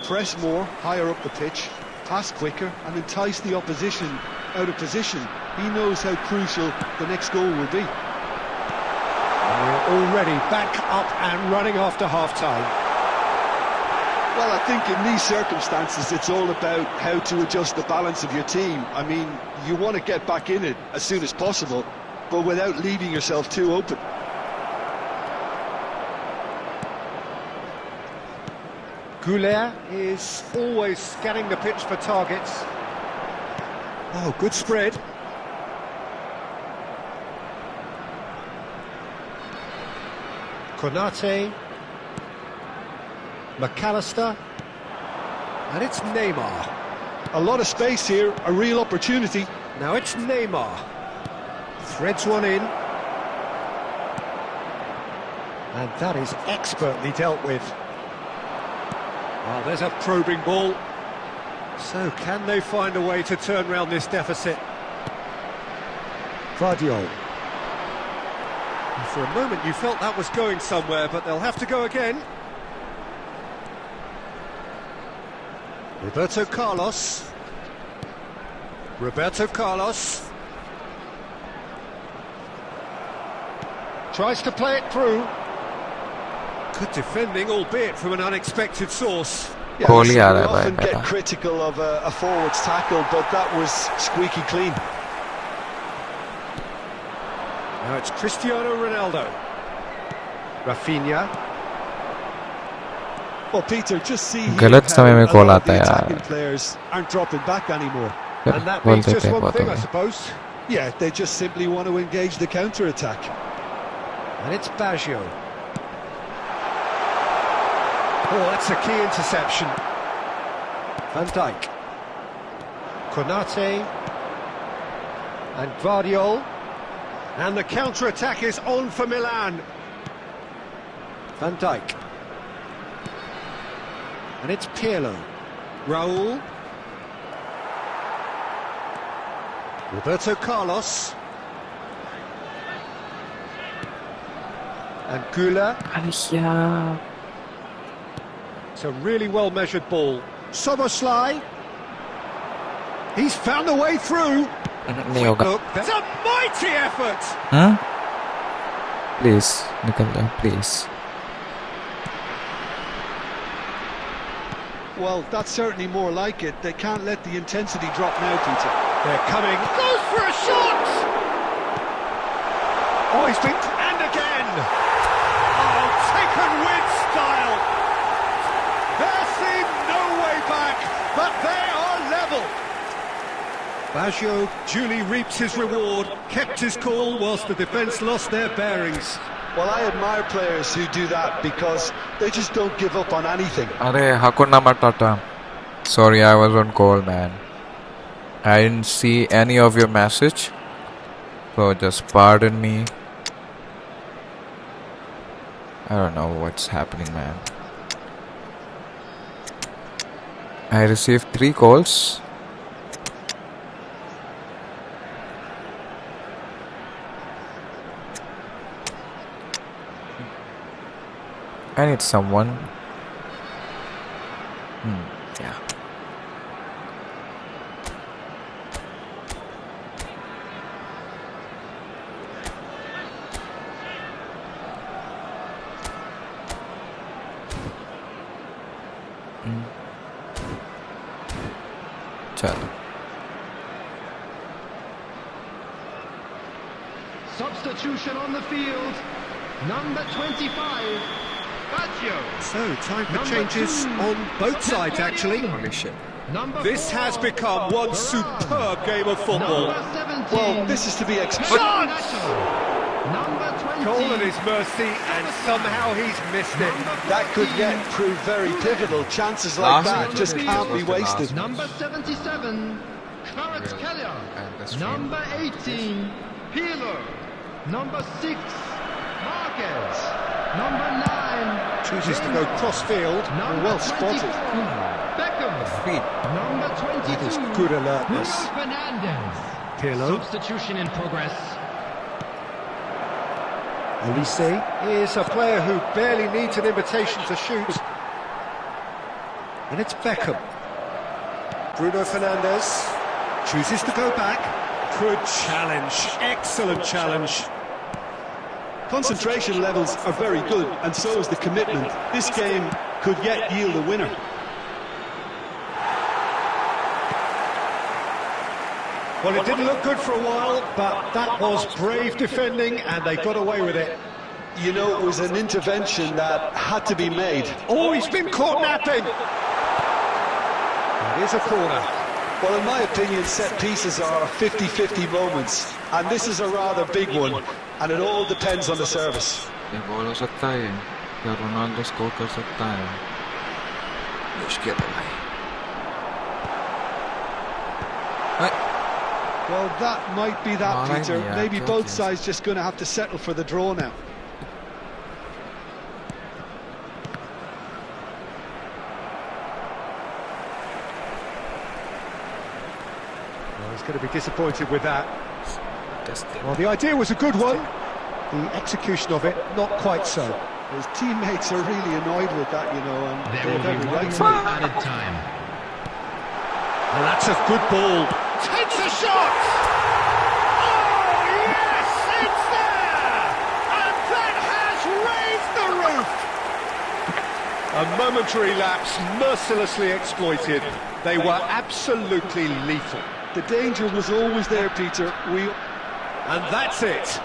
press more, higher up the pitch, pass quicker, and entice the opposition out of position. He knows how crucial the next goal will be. We're already back up and running after half-time. Well, I think in these circumstances it's all about how to adjust the balance of your team. I mean, you want to get back in it as soon as possible, but without leaving yourself too open. Goulet is always scanning the pitch for targets. Oh, good spread. Konate. McAllister. And it's Neymar. A lot of space here, a real opportunity. Now it's Neymar. Threads one in. And that is expertly dealt with. Oh, there's a probing ball. So can they find a way to turn round this deficit? Vardiol. For a moment you felt that was going somewhere, but they'll have to go again. Roberto Carlos. Roberto Carlos. Tries to play it through. Good defending, albeit from an unexpected source. Yeah, Kohli listen, aa we raha hai often bhai get beta. critical of a forward's tackle, but that was squeaky clean. Now it's Cristiano Ronaldo. Rafinha. Well, Peter, just see here गलत समय में how a goal lot of आता the है attacking यार. players aren't dropping back anymore. And that बोल means देते just हैं one बहुतों thing, I में. suppose. Yeah, they just simply want to engage the counter-attack. And it's Baggio. Oh, that's a key interception. Van Dijk. Konate and Gvardiol. And the counter-attack is on for Milan. Van Dijk. And it's Pirlo. Raul. Roberto Carlos. And Gula. It's a really well-measured ball. Soboslai. He's found a way through. नहीं होगा. Look, that's a mighty effort. Huh? Please, निकल जाओ, please. Well, that's certainly more like it. They can't let the intensity drop now, Peter. They're coming. Goes for a shot! Oh, he's been... And again! Oh, taken with style! There seemed no way back, but they are level. Baggio duly reaps his reward, kept his cool whilst the defence lost their bearings. Well, I admire players who do that because they just don't give up on anything. अरे Hakuna Matata. Sorry, I was on call, man. I didn't see any of your message, so just pardon me. I don't know what's happening, man. I received 3 calls. I need someone. Yeah. चलो. Substitution on the field. Number 25. Baggio. So, time for Number changes 2. on both sides, actually. Holy shit. Number This 4. has become one superb game of football. Number 17. Well, this is to be expected. Shots! Number 20. Goal at his mercy, and somehow he's missed it. That could yet prove very pivotal. Chances like that just can't be wasted. Number 77. Kvaratskhelia. Number 18. Pirlo. Number 6. Marquez. Number 9. Chooses to go cross-field. Number well spotted. 24, Beckham. Feet. Number 22. That is good alertness. Bruno Fernandes. Pirlo. Substitution in progress. Olise is a player who barely needs an invitation to shoot. And it's Beckham. Bruno Fernandes chooses to go back. Good challenge. Excellent challenge. Concentration levels are very good, and so is the commitment. This game could yet yield a winner. Well, it didn't look good for a while, but that was brave defending, and they got away with it. You know, it was an intervention that had to be made. Oh, he's been caught napping. It is a corner. Well, in my opinion, set pieces are 50-50 moments, and this is a rather big one, and it all depends on the service. ये गोल हो सकता है या Ronaldo score कर सकता है. मुश्किल है भाई. Well, that might be that, Alright, Peter. yeah, Maybe okay. both sides just going to have to settle for the draw now. Well, he's going to be disappointed with that. Well, the idea was a good one. The execution of it, not quite so. His teammates are really annoyed with that, you know, and There they're will very be right one to more be. added time. And that's a good ball. Takes a shot! Oh, yes! It's there! And that has raised the roof! A momentary lapse, mercilessly exploited. They were absolutely lethal. The danger was always there, Peter. And that's it.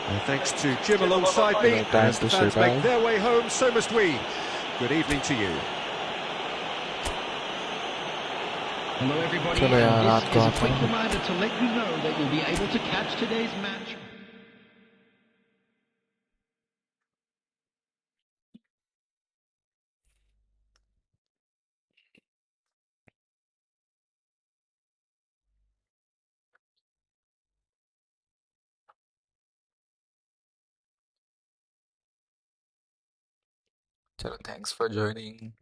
And thanks to Jim alongside me, time as to the fans say make bye. their way home, so must we. Good evening to you. Hello everybody, चलो यार, and रात this को is a आता quick हूँ. reminder to let you know that you'll be able to catch today's match Chalo, thanks for joining.